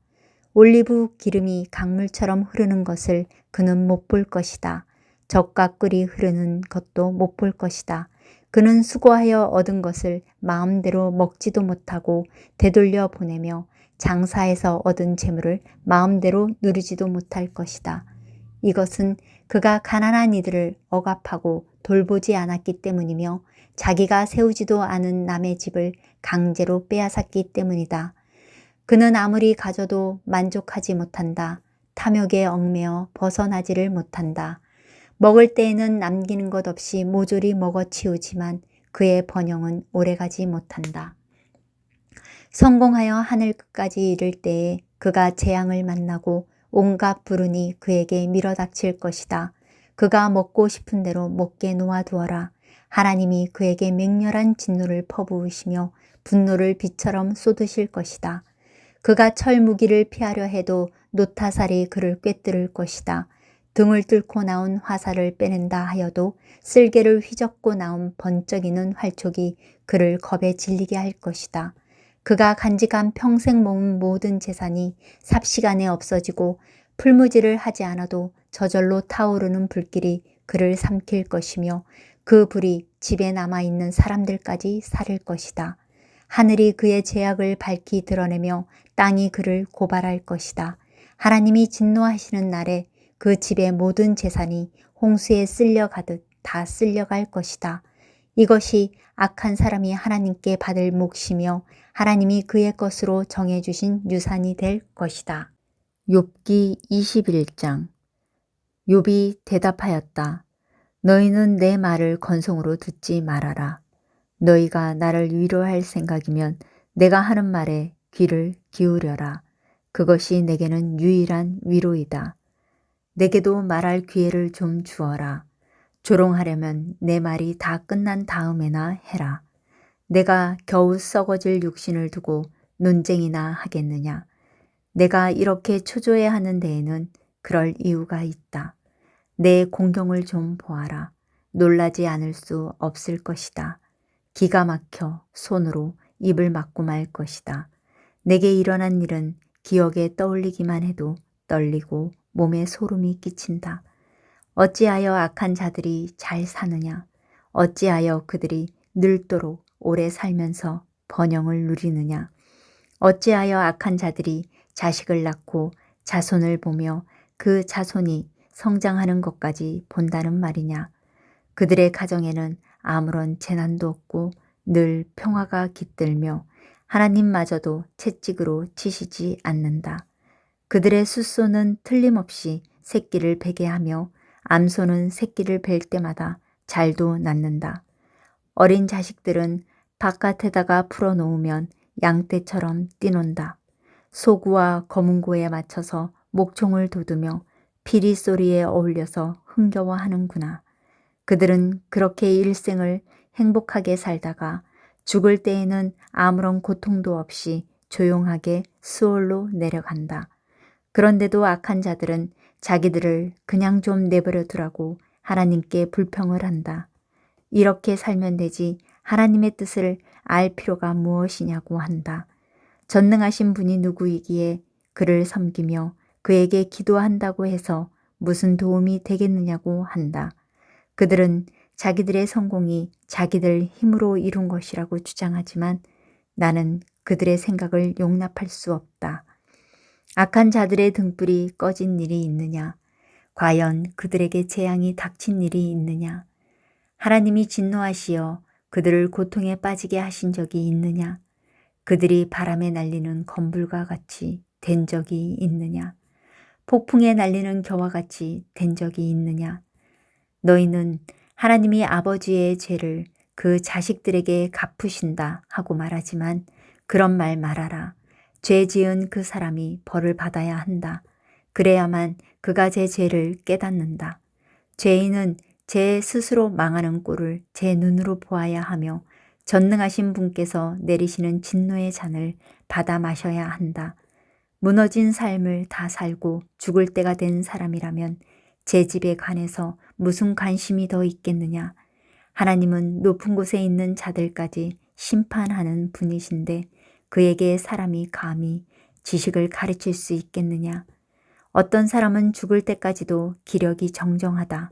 올리브 기름이 강물처럼 흐르는 것을 그는 못 볼 것이다. 젖과 꿀이 흐르는 것도 못 볼 것이다. 그는 수고하여 얻은 것을 마음대로 먹지도 못하고 되돌려 보내며 장사해서 얻은 재물을 마음대로 누리지도 못할 것이다. 이것은 그가 가난한 이들을 억압하고 돌보지 않았기 때문이며 자기가 세우지도 않은 남의 집을 강제로 빼앗았기 때문이다. 그는 아무리 가져도 만족하지 못한다. 탐욕에 얽매여 벗어나지를 못한다. 먹을 때에는 남기는 것 없이 모조리 먹어치우지만 그의 번영은 오래가지 못한다. 성공하여 하늘 끝까지 이를 때에 그가 재앙을 만나고 온갖 불운이 그에게 밀어닥칠 것이다. 그가 먹고 싶은 대로 먹게 놓아두어라. 하나님이 그에게 맹렬한 진노를 퍼부으시며 분노를 비처럼 쏟으실 것이다. 그가 철무기를 피하려 해도 노타살이 그를 꿰뚫을 것이다. 등을 뚫고 나온 화살을 빼낸다 하여도 쓸개를 휘젓고 나온 번쩍이는 활촉이 그를 겁에 질리게 할 것이다. 그가 간직한 평생 모은 모든 재산이 삽시간에 없어지고 풀무지를 하지 않아도 저절로 타오르는 불길이 그를 삼킬 것이며 그 불이 집에 남아있는 사람들까지 사를 것이다. 하늘이 그의 죄악을 밝히 드러내며 땅이 그를 고발할 것이다. 하나님이 진노하시는 날에 그 집의 모든 재산이 홍수에 쓸려가듯 다 쓸려갈 것이다. 이것이 악한 사람이 하나님께 받을 몫이며 하나님이 그의 것으로 정해주신 유산이 될 것이다. 욥기 21장. 욥이 대답하였다. 너희는 내 말을 건성으로 듣지 말아라. 너희가 나를 위로할 생각이면 내가 하는 말에 귀를 기울여라. 그것이 내게는 유일한 위로이다. 내게도 말할 기회를 좀 주어라. 조롱하려면 내 말이 다 끝난 다음에나 해라. 내가 겨우 썩어질 육신을 두고 논쟁이나 하겠느냐. 내가 이렇게 초조해하는 데에는 그럴 이유가 있다. 내 공경을 좀 보아라. 놀라지 않을 수 없을 것이다. 기가 막혀 손으로 입을 막고 말 것이다. 내게 일어난 일은 기억에 떠올리기만 해도 떨리고 몸에 소름이 끼친다. 어찌하여 악한 자들이 잘 사느냐? 어찌하여 그들이 늙도록 오래 살면서 번영을 누리느냐? 어찌하여 악한 자들이 자식을 낳고 자손을 보며 그 자손이 성장하는 것까지 본다는 말이냐? 그들의 가정에는 아무런 재난도 없고 늘 평화가 깃들며 하나님마저도 채찍으로 치시지 않는다. 그들의 숫소는 틀림없이 새끼를 베게 하며 암소는 새끼를 벨 때마다 잘도 낳는다. 어린 자식들은 바깥에다가 풀어놓으면 양떼처럼 뛰논다. 소구와 검은고에 맞춰서 목총을 돋우며 피리 소리에 어울려서 흥겨워하는구나. 그들은 그렇게 일생을 행복하게 살다가 죽을 때에는 아무런 고통도 없이 조용하게 수월로 내려간다. 그런데도 악한 자들은 자기들을 그냥 좀 내버려 두라고 하나님께 불평을 한다. 이렇게 살면 되지 하나님의 뜻을 알 필요가 무엇이냐고 한다. 전능하신 분이 누구이기에 그를 섬기며 그에게 기도한다고 해서 무슨 도움이 되겠느냐고 한다. 그들은 자기들의 성공이 자기들 힘으로 이룬 것이라고 주장하지만 나는 그들의 생각을 용납할 수 없다. 악한 자들의 등불이 꺼진 일이 있느냐? 과연 그들에게 재앙이 닥친 일이 있느냐? 하나님이 진노하시어 그들을 고통에 빠지게 하신 적이 있느냐? 그들이 바람에 날리는 건불과 같이 된 적이 있느냐? 폭풍에 날리는 겨와 같이 된 적이 있느냐? 너희는 하나님이 아버지의 죄를 그 자식들에게 갚으신다 하고 말하지만 그런 말 말아라. 죄 지은 그 사람이 벌을 받아야 한다. 그래야만 그가 제 죄를 깨닫는다. 죄인은 제 스스로 망하는 꼴을 제 눈으로 보아야 하며 전능하신 분께서 내리시는 진노의 잔을 받아 마셔야 한다. 무너진 삶을 다 살고 죽을 때가 된 사람이라면 제 집에 관해서 무슨 관심이 더 있겠느냐. 하나님은 높은 곳에 있는 자들까지 심판하는 분이신데 그에게 사람이 감히 지식을 가르칠 수 있겠느냐. 어떤 사람은 죽을 때까지도 기력이 정정하다.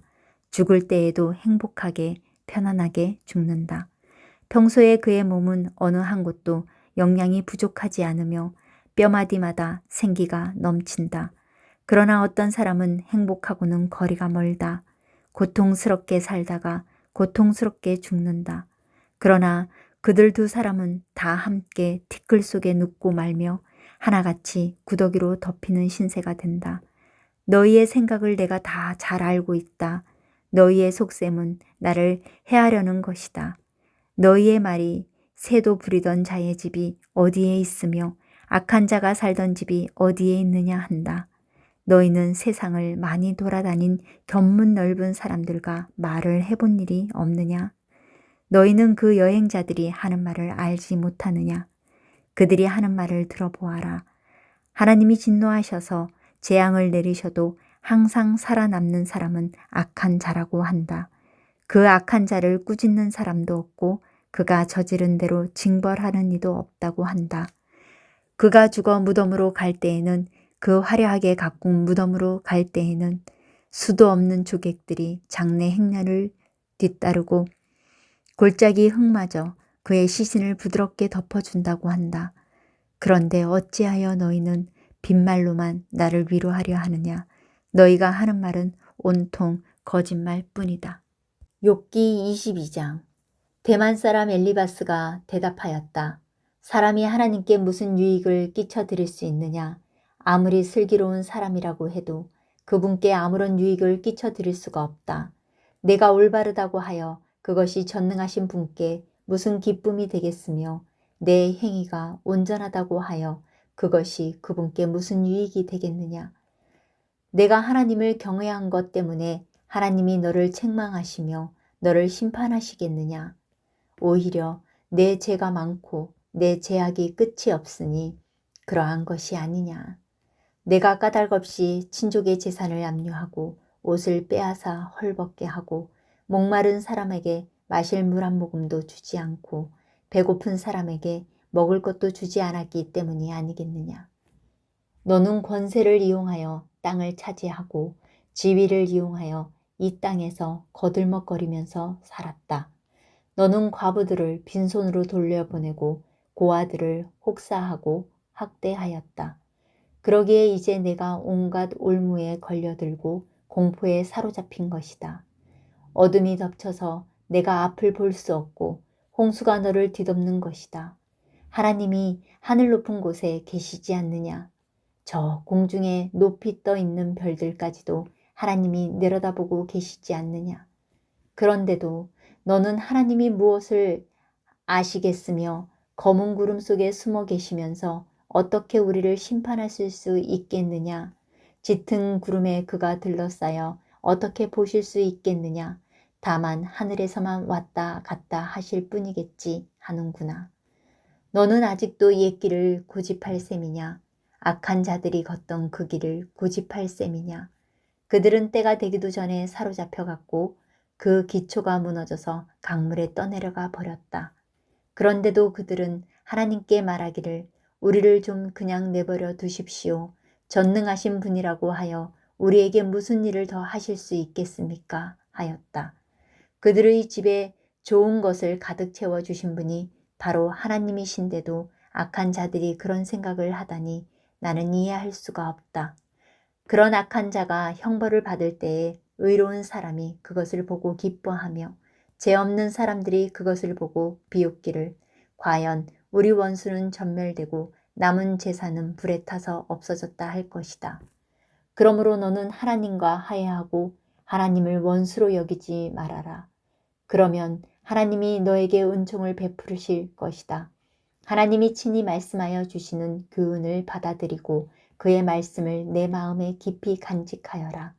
죽을 때에도 행복하게 편안하게 죽는다. 평소에 그의 몸은 어느 한 곳도 영양이 부족하지 않으며 뼈마디마다 생기가 넘친다. 그러나 어떤 사람은 행복하고는 거리가 멀다. 고통스럽게 살다가 고통스럽게 죽는다. 그러나 그들 두 사람은 다 함께 티끌 속에 눕고 말며 하나같이 구더기로 덮이는 신세가 된다. 너희의 생각을 내가 다 잘 알고 있다. 너희의 속셈은 나를 해하려는 것이다. 너희의 말이 새도 부리던 자의 집이 어디에 있으며 악한 자가 살던 집이 어디에 있느냐 한다. 너희는 세상을 많이 돌아다닌 견문 넓은 사람들과 말을 해본 일이 없느냐? 너희는 그 여행자들이 하는 말을 알지 못하느냐? 그들이 하는 말을 들어보아라. 하나님이 진노하셔서 재앙을 내리셔도 항상 살아남는 사람은 악한 자라고 한다. 그 악한 자를 꾸짖는 사람도 없고 그가 저지른 대로 징벌하는 이도 없다고 한다. 그가 죽어 무덤으로 갈 때에는 그 화려하게 가꾼 무덤으로 갈 때에는 수도 없는 조객들이 장래 행렬을 뒤따르고 골짜기 흙마저 그의 시신을 부드럽게 덮어준다고 한다. 그런데 어찌하여 너희는 빈말로만 나를 위로하려 하느냐. 너희가 하는 말은 온통 거짓말뿐이다. 욥기 22장. 대만 사람 엘리바스가 대답하였다. 사람이 하나님께 무슨 유익을 끼쳐 드릴 수 있느냐. 아무리 슬기로운 사람이라고 해도 그분께 아무런 유익을 끼쳐 드릴 수가 없다. 내가 올바르다고 하여 그것이 전능하신 분께 무슨 기쁨이 되겠으며 내 행위가 온전하다고 하여 그것이 그분께 무슨 유익이 되겠느냐. 내가 하나님을 경외한 것 때문에 하나님이 너를 책망하시며 너를 심판하시겠느냐. 오히려 내 죄가 많고 내 죄악이 끝이 없으니 그러한 것이 아니냐. 내가 까닭없이 친족의 재산을 압류하고 옷을 빼앗아 헐벗게 하고 목마른 사람에게 마실 물 한 모금도 주지 않고 배고픈 사람에게 먹을 것도 주지 않았기 때문이 아니겠느냐. 너는 권세를 이용하여 땅을 차지하고 지위를 이용하여 이 땅에서 거들먹거리면서 살았다. 너는 과부들을 빈손으로 돌려보내고 고아들을 혹사하고 학대하였다. 그러기에 이제 내가 온갖 올무에 걸려들고 공포에 사로잡힌 것이다. 어둠이 덮쳐서 내가 앞을 볼 수 없고 홍수가 너를 뒤덮는 것이다. 하나님이 하늘 높은 곳에 계시지 않느냐? 저 공중에 높이 떠 있는 별들까지도 하나님이 내려다보고 계시지 않느냐? 그런데도 너는 하나님이 무엇을 아시겠으며 검은 구름 속에 숨어 계시면서 어떻게 우리를 심판하실 수 있겠느냐? 짙은 구름에 그가 들러싸여 어떻게 보실 수 있겠느냐? 다만 하늘에서만 왔다 갔다 하실 뿐이겠지 하는구나. 너는 아직도 옛 길을 고집할 셈이냐? 악한 자들이 걷던 그 길을 고집할 셈이냐? 그들은 때가 되기도 전에 사로잡혀갔고 그 기초가 무너져서 강물에 떠내려가 버렸다. 그런데도 그들은 하나님께 말하기를 우리를 좀 그냥 내버려 두십시오. 전능하신 분이라고 하여 우리에게 무슨 일을 더 하실 수 있겠습니까? 하였다. 그들의 집에 좋은 것을 가득 채워주신 분이 바로 하나님이신데도 악한 자들이 그런 생각을 하다니 나는 이해할 수가 없다. 그런 악한 자가 형벌을 받을 때에 의로운 사람이 그것을 보고 기뻐하며 죄 없는 사람들이 그것을 보고 비웃기를 과연 우리 원수는 전멸되고 남은 재산은 불에 타서 없어졌다 할 것이다. 그러므로 너는 하나님과 화해하고 하나님을 원수로 여기지 말아라. 그러면 하나님이 너에게 은총을 베푸실 것이다. 하나님이 친히 말씀하여 주시는 그 은을 받아들이고 그의 말씀을 내 마음에 깊이 간직하여라.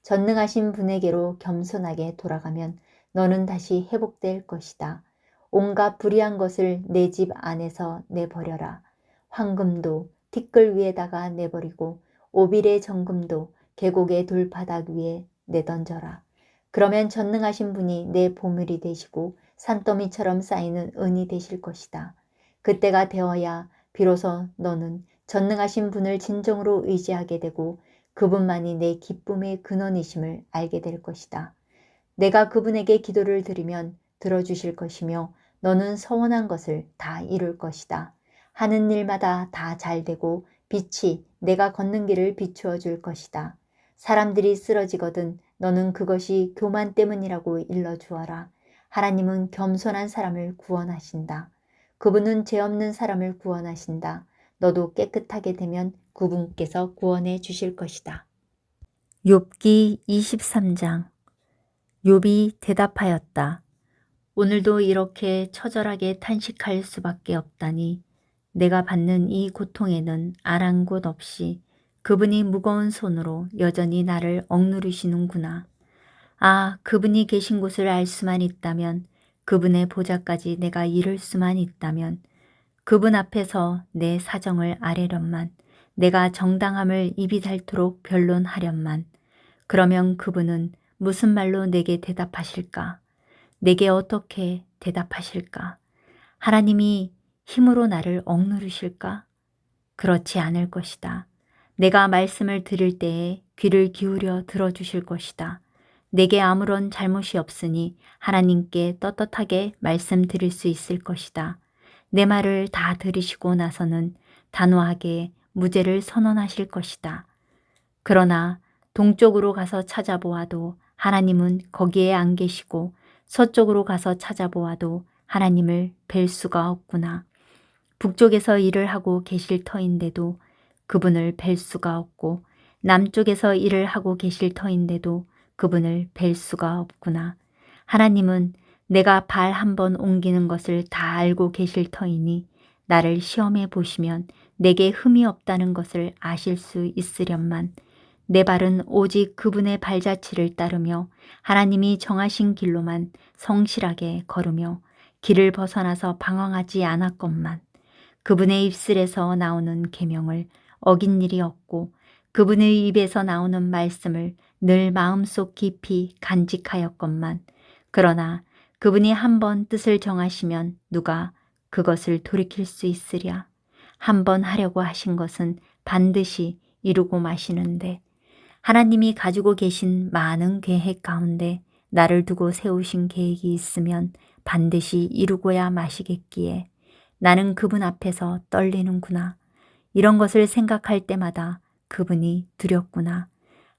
전능하신 분에게로 겸손하게 돌아가면 너는 다시 회복될 것이다. 온갖 불의한 것을 내 집 안에서 내버려라. 황금도 티끌 위에다가 내버리고 오빌의 정금도 계곡의 돌바닥 위에 내던져라. 그러면 전능하신 분이 내 보물이 되시고 산더미처럼 쌓이는 은이 되실 것이다. 그때가 되어야 비로소 너는 전능하신 분을 진정으로 의지하게 되고 그분만이 내 기쁨의 근원이심을 알게 될 것이다. 내가 그분에게 기도를 드리면 들어주실 것이며 너는 서원한 것을 다 이룰 것이다. 하는 일마다 다 잘되고 빛이 내가 걷는 길을 비추어 줄 것이다. 사람들이 쓰러지거든 너는 그것이 교만 때문이라고 일러주어라. 하나님은 겸손한 사람을 구원하신다. 그분은 죄 없는 사람을 구원하신다. 너도 깨끗하게 되면 그분께서 구원해 주실 것이다. 욥기 23장. 욥이 대답하였다. 오늘도 이렇게 처절하게 탄식할 수밖에 없다니 내가 받는 이 고통에는 아랑곳 없이 그분이 무거운 손으로 여전히 나를 억누르시는구나. 아, 그분이 계신 곳을 알 수만 있다면, 그분의 보좌까지 내가 이룰 수만 있다면, 그분 앞에서 내 사정을 아뢰련만, 내가 정당함을 입이 닳도록 변론하련만. 그러면 그분은 무슨 말로 내게 대답하실까? 내게 어떻게 대답하실까? 하나님이 힘으로 나를 억누르실까? 그렇지 않을 것이다. 내가 말씀을 드릴 때에 귀를 기울여 들어주실 것이다. 내게 아무런 잘못이 없으니 하나님께 떳떳하게 말씀드릴 수 있을 것이다. 내 말을 다 들으시고 나서는 단호하게 무죄를 선언하실 것이다. 그러나 동쪽으로 가서 찾아보아도 하나님은 거기에 안 계시고 서쪽으로 가서 찾아보아도 하나님을 뵐 수가 없구나. 북쪽에서 일을 하고 계실 터인데도 그분을 뵐 수가 없고 남쪽에서 일을 하고 계실 터인데도 그분을 뵐 수가 없구나. 하나님은 내가 발 한 번 옮기는 것을 다 알고 계실 터이니 나를 시험해 보시면 내게 흠이 없다는 것을 아실 수 있으련만 내 발은 오직 그분의 발자취를 따르며 하나님이 정하신 길로만 성실하게 걸으며 길을 벗어나서 방황하지 않았건만 그분의 입술에서 나오는 계명을 어긴 일이 없고 그분의 입에서 나오는 말씀을 늘 마음속 깊이 간직하였건만 그러나 그분이 한번 뜻을 정하시면 누가 그것을 돌이킬 수 있으랴. 한번 하려고 하신 것은 반드시 이루고 마시는데 하나님이 가지고 계신 많은 계획 가운데 나를 두고 세우신 계획이 있으면 반드시 이루고야 마시겠기에 나는 그분 앞에서 떨리는구나. 이런 것을 생각할 때마다 그분이 두렵구나.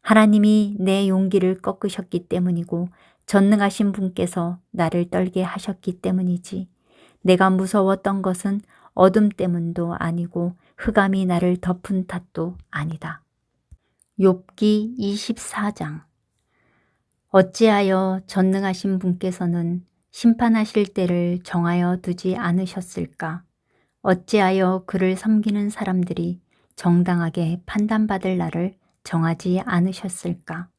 하나님이 내 용기를 꺾으셨기 때문이고 전능하신 분께서 나를 떨게 하셨기 때문이지. 내가 무서웠던 것은 어둠 때문도 아니고 흑암이 나를 덮은 탓도 아니다. 욥기 24장. 어찌하여 전능하신 분께서는 심판하실 때를 정하여 두지 않으셨을까? 어찌하여 그를 섬기는 사람들이 정당하게 판단받을 날을 정하지 않으셨을까?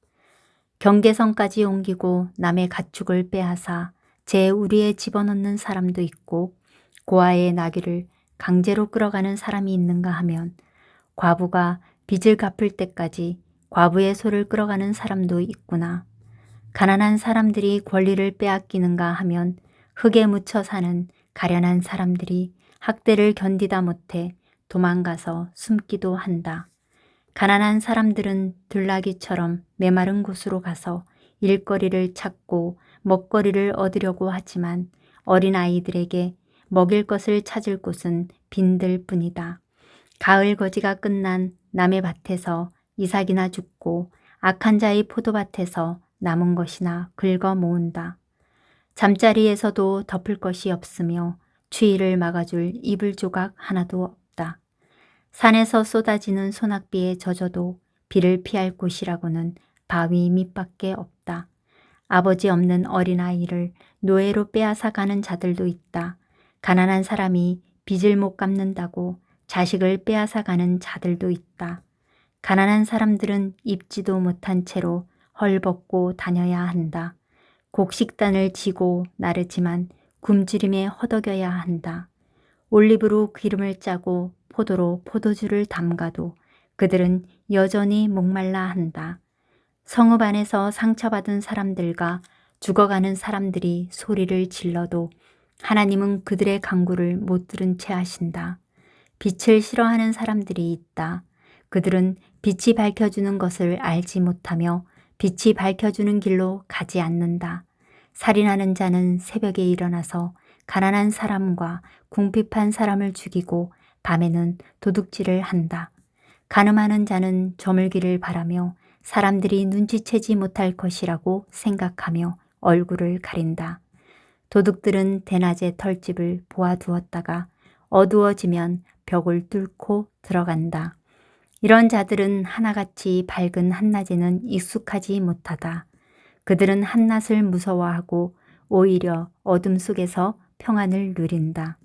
경계선까지 옮기고 남의 가축을 빼앗아 제 우리에 집어넣는 사람도 있고 고아의 나귀를 강제로 끌어가는 사람이 있는가 하면 과부가 빚을 갚을 때까지 과부의 소를 끌어가는 사람도 있구나. 가난한 사람들이 권리를 빼앗기는가 하면 흙에 묻혀 사는 가련한 사람들이 학대를 견디다 못해 도망가서 숨기도 한다. 가난한 사람들은 들나귀처럼 메마른 곳으로 가서 일거리를 찾고 먹거리를 얻으려고 하지만 어린아이들에게 먹일 것을 찾을 곳은 빈들 뿐이다. 가을 거지가 끝난 남의 밭에서 이삭이나 줍고 악한 자의 포도밭에서 남은 것이나 긁어 모은다. 잠자리에서도 덮을 것이 없으며 추위를 막아줄 이불 조각 하나도 없다. 산에서 쏟아지는 소낙비에 젖어도 비를 피할 곳이라고는 바위 밑밖에 없다. 아버지 없는 어린아이를 노예로 빼앗아 가는 자들도 있다. 가난한 사람이 빚을 못 갚는다고 자식을 빼앗아 가는 자들도 있다. 가난한 사람들은 입지도 못한 채로 헐벗고 다녀야 한다. 곡식단을 지고 나르지만 굶주림에 허덕여야 한다. 올리브로 기름을 짜고 포도로 포도주를 담가도 그들은 여전히 목말라 한다. 성읍 안에서 상처받은 사람들과 죽어가는 사람들이 소리를 질러도 하나님은 그들의 간구를 못 들은 채 하신다. 빛을 싫어하는 사람들이 있다. 그들은 빛이 밝혀주는 것을 알지 못하며 빛이 밝혀주는 길로 가지 않는다. 살인하는 자는 새벽에 일어나서 가난한 사람과 궁핍한 사람을 죽이고 밤에는 도둑질을 한다. 간음하는 자는 저물기를 바라며 사람들이 눈치채지 못할 것이라고 생각하며 얼굴을 가린다. 도둑들은 대낮에 털집을 보아두었다가 어두워지면 벽을 뚫고 들어간다. 이런 자들은 하나같이 밝은 한낮에는 익숙하지 못하다. 그들은 한낮을 무서워하고 오히려 어둠 속에서 평안을 누린다.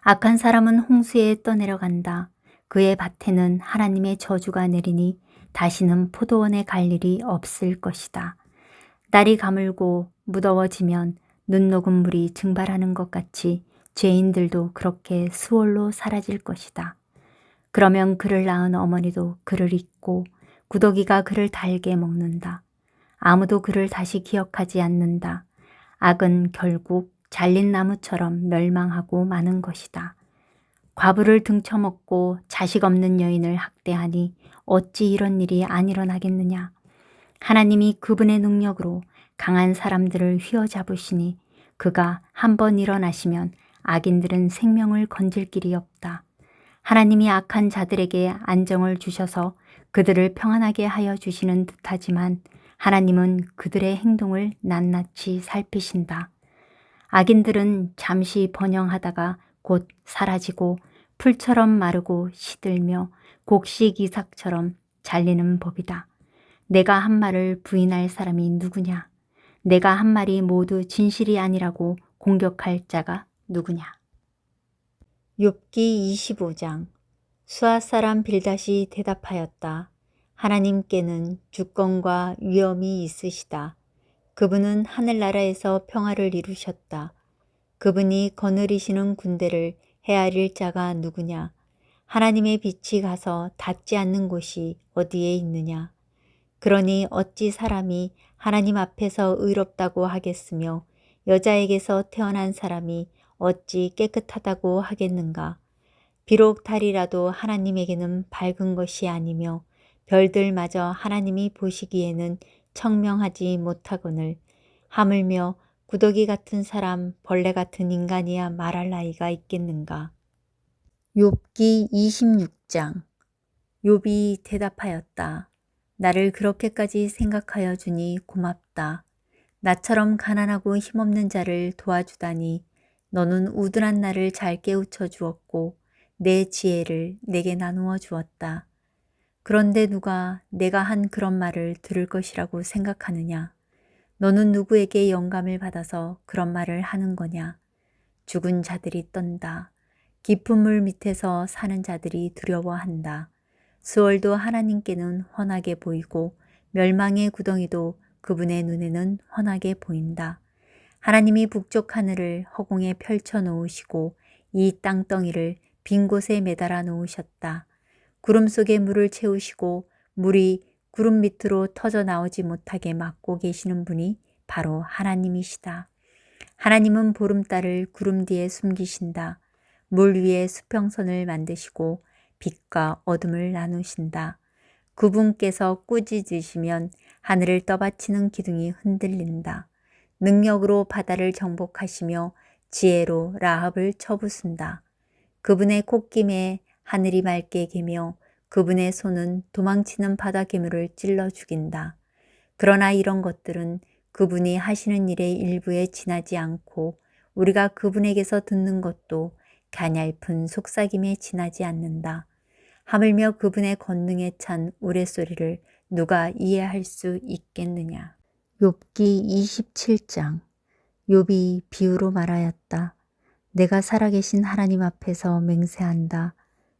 악한 사람은 홍수에 떠내려간다. 그의 밭에는 하나님의 저주가 내리니 다시는 포도원에 갈 일이 없을 것이다. 날이 가물고 무더워지면 눈 녹은 물이 증발하는 것 같이 죄인들도 그렇게 수월로 사라질 것이다. 그러면 그를 낳은 어머니도 그를 잊고 구더기가 그를 달게 먹는다. 아무도 그를 다시 기억하지 않는다. 악은 결국 잘린 나무처럼 멸망하고 마는 것이다. 과부를 등쳐먹고 자식 없는 여인을 학대하니 어찌 이런 일이 안 일어나겠느냐. 하나님이 그분의 능력으로 강한 사람들을 휘어잡으시니 그가 한번 일어나시면 악인들은 생명을 건질 길이 없다. 하나님이 악한 자들에게 안정을 주셔서 그들을 평안하게 하여 주시는 듯하지만 하나님은 그들의 행동을 낱낱이 살피신다. 악인들은 잠시 번영하다가 곧 사라지고 풀처럼 마르고 시들며 곡식 이삭처럼 잘리는 법이다. 내가 한 말을 부인할 사람이 누구냐? 내가 한 말이 모두 진실이 아니라고 공격할 자가 누구냐? 욥기 25장. 수앗 사람 빌닷이 대답하였다. 하나님께는 주권과 위엄이 있으시다. 그분은 하늘나라에서 평화를 이루셨다. 그분이 거느리시는 군대를 헤아릴 자가 누구냐? 하나님의 빛이 가서 닿지 않는 곳이 어디에 있느냐? 그러니 어찌 사람이 하나님 앞에서 의롭다고 하겠으며 여자에게서 태어난 사람이 어찌 깨끗하다고 하겠는가? 비록 달이라도 하나님에게는 밝은 것이 아니며 별들마저 하나님이 보시기에는 청명하지 못하거늘 하물며 구더기 같은 사람 벌레 같은 인간이야 말할 나이가 있겠는가. 욥기 26장. 욥이 대답하였다. 나를 그렇게까지 생각하여 주니 고맙다. 나처럼 가난하고 힘없는 자를 도와주다니 너는 우둔한 나를 잘 깨우쳐 주었고 내 지혜를 내게 나누어 주었다. 그런데 누가 내가 한 그런 말을 들을 것이라고 생각하느냐? 너는 누구에게 영감을 받아서 그런 말을 하는 거냐? 죽은 자들이 떤다. 깊은 물 밑에서 사는 자들이 두려워한다. 수월도 하나님께는 훤하게 보이고 멸망의 구덩이도 그분의 눈에는 훤하게 보인다. 하나님이 북쪽 하늘을 허공에 펼쳐 놓으시고 이 땅덩이를 빈 곳에 매달아 놓으셨다. 구름 속에 물을 채우시고 물이 구름 밑으로 터져 나오지 못하게 막고 계시는 분이 바로 하나님이시다. 하나님은 보름달을 구름 뒤에 숨기신다. 물 위에 수평선을 만드시고 빛과 어둠을 나누신다. 그분께서 꾸짖으시면 하늘을 떠받치는 기둥이 흔들린다. 능력으로 바다를 정복하시며 지혜로 라합을 쳐부순다. 그분의 콧김에 하늘이 맑게 개며 그분의 손은 도망치는 바다 괴물을 찔러 죽인다. 그러나 이런 것들은 그분이 하시는 일의 일부에 지나지 않고 우리가 그분에게서 듣는 것도 가냘픈 속삭임에 지나지 않는다. 하물며 그분의 권능에 찬 우레소리를 누가 이해할 수 있겠느냐. 욥기 27장. 욥이 비유로 말하였다. 내가 살아계신 하나님 앞에서 맹세한다.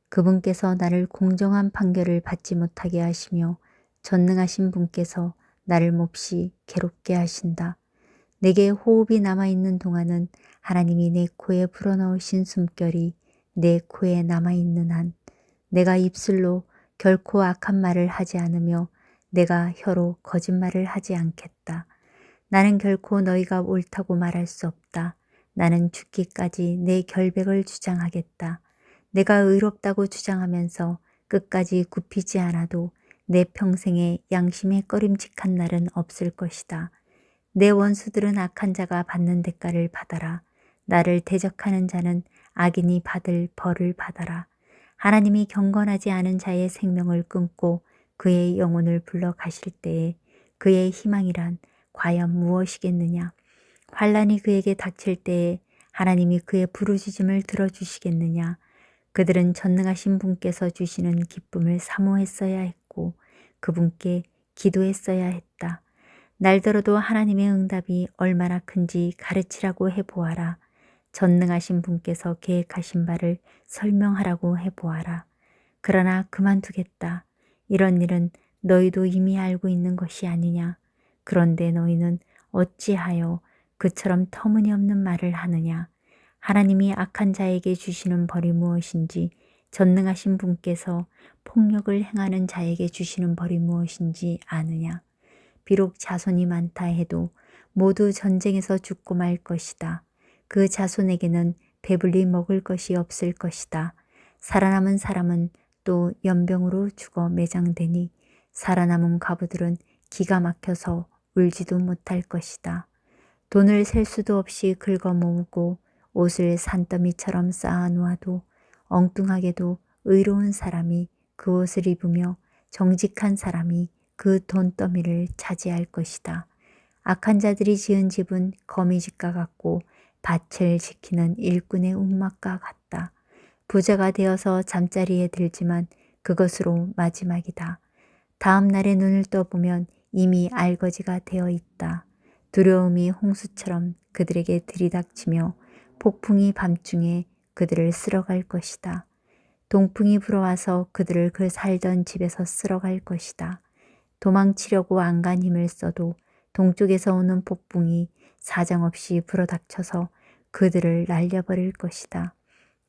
그분께서 나를 공정한 판결을 받지 못하게 하시며 전능하신 분께서 나를 몹시 괴롭게 하신다. 내게 호흡이 남아있는 동안은 하나님이 내 코에 불어넣으신 숨결이 내 코에 남아있는 한 내가 입술로 결코 악한 말을 하지 않으며 내가 혀로 거짓말을 하지 않겠다. 나는 결코 너희가 옳다고 말할 수 없다. 나는 죽기까지 내 결백을 주장하겠다. 내가 의롭다고 주장하면서 끝까지 굽히지 않아도 내 평생에 양심에 꺼림칙한 날은 없을 것이다. 내 원수들은 악한 자가 받는 대가를 받아라. 나를 대적하는 자는 악인이 받을 벌을 받아라. 하나님이 경건하지 않은 자의 생명을 끊고 그의 영혼을 불러 가실 때에 그의 희망이란 과연 무엇이겠느냐? 환란이 그에게 닥칠 때에 하나님이 그의 부르짖음을 들어주시겠느냐? 그들은 전능하신 분께서 주시는 기쁨을 사모했어야 했고 그분께 기도했어야 했다. 날더러도 하나님의 응답이 얼마나 큰지 가르치라고 해보아라. 전능하신 분께서 계획하신 바를 설명하라고 해보아라. 그러나 그만두겠다. 이런 일은 너희도 이미 알고 있는 것이 아니냐. 그런데 너희는 어찌하여 그처럼 터무니없는 말을 하느냐. 하나님이 악한 자에게 주시는 벌이 무엇인지 전능하신 분께서 폭력을 행하는 자에게 주시는 벌이 무엇인지 아느냐. 비록 자손이 많다 해도 모두 전쟁에서 죽고 말 것이다. 그 자손에게는 배불리 먹을 것이 없을 것이다. 살아남은 사람은 또 연병으로 죽어 매장되니 살아남은 과부들은 기가 막혀서 울지도 못할 것이다. 돈을 셀 수도 없이 긁어 모으고 옷을 산더미처럼 쌓아 놓아도 엉뚱하게도 의로운 사람이 그 옷을 입으며 정직한 사람이 그 돈더미를 차지할 것이다. 악한 자들이 지은 집은 거미집과 같고 밭을 지키는 일꾼의 움막과 같다. 부자가 되어서 잠자리에 들지만 그것으로 마지막이다. 다음 날에 눈을 떠보면 이미 알거지가 되어 있다. 두려움이 홍수처럼 그들에게 들이닥치며 폭풍이 밤중에 그들을 쓸어갈 것이다. 동풍이 불어와서 그들을 그 살던 집에서 쓸어갈 것이다. 도망치려고 안간 힘을 써도 동쪽에서 오는 폭풍이 사정없이 불어닥쳐서 그들을 날려버릴 것이다.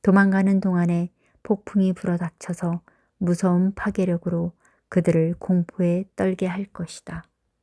도망가는 동안에 폭풍이 불어닥쳐서 무서운 파괴력으로 그들을 공포에 떨게 할 것이다.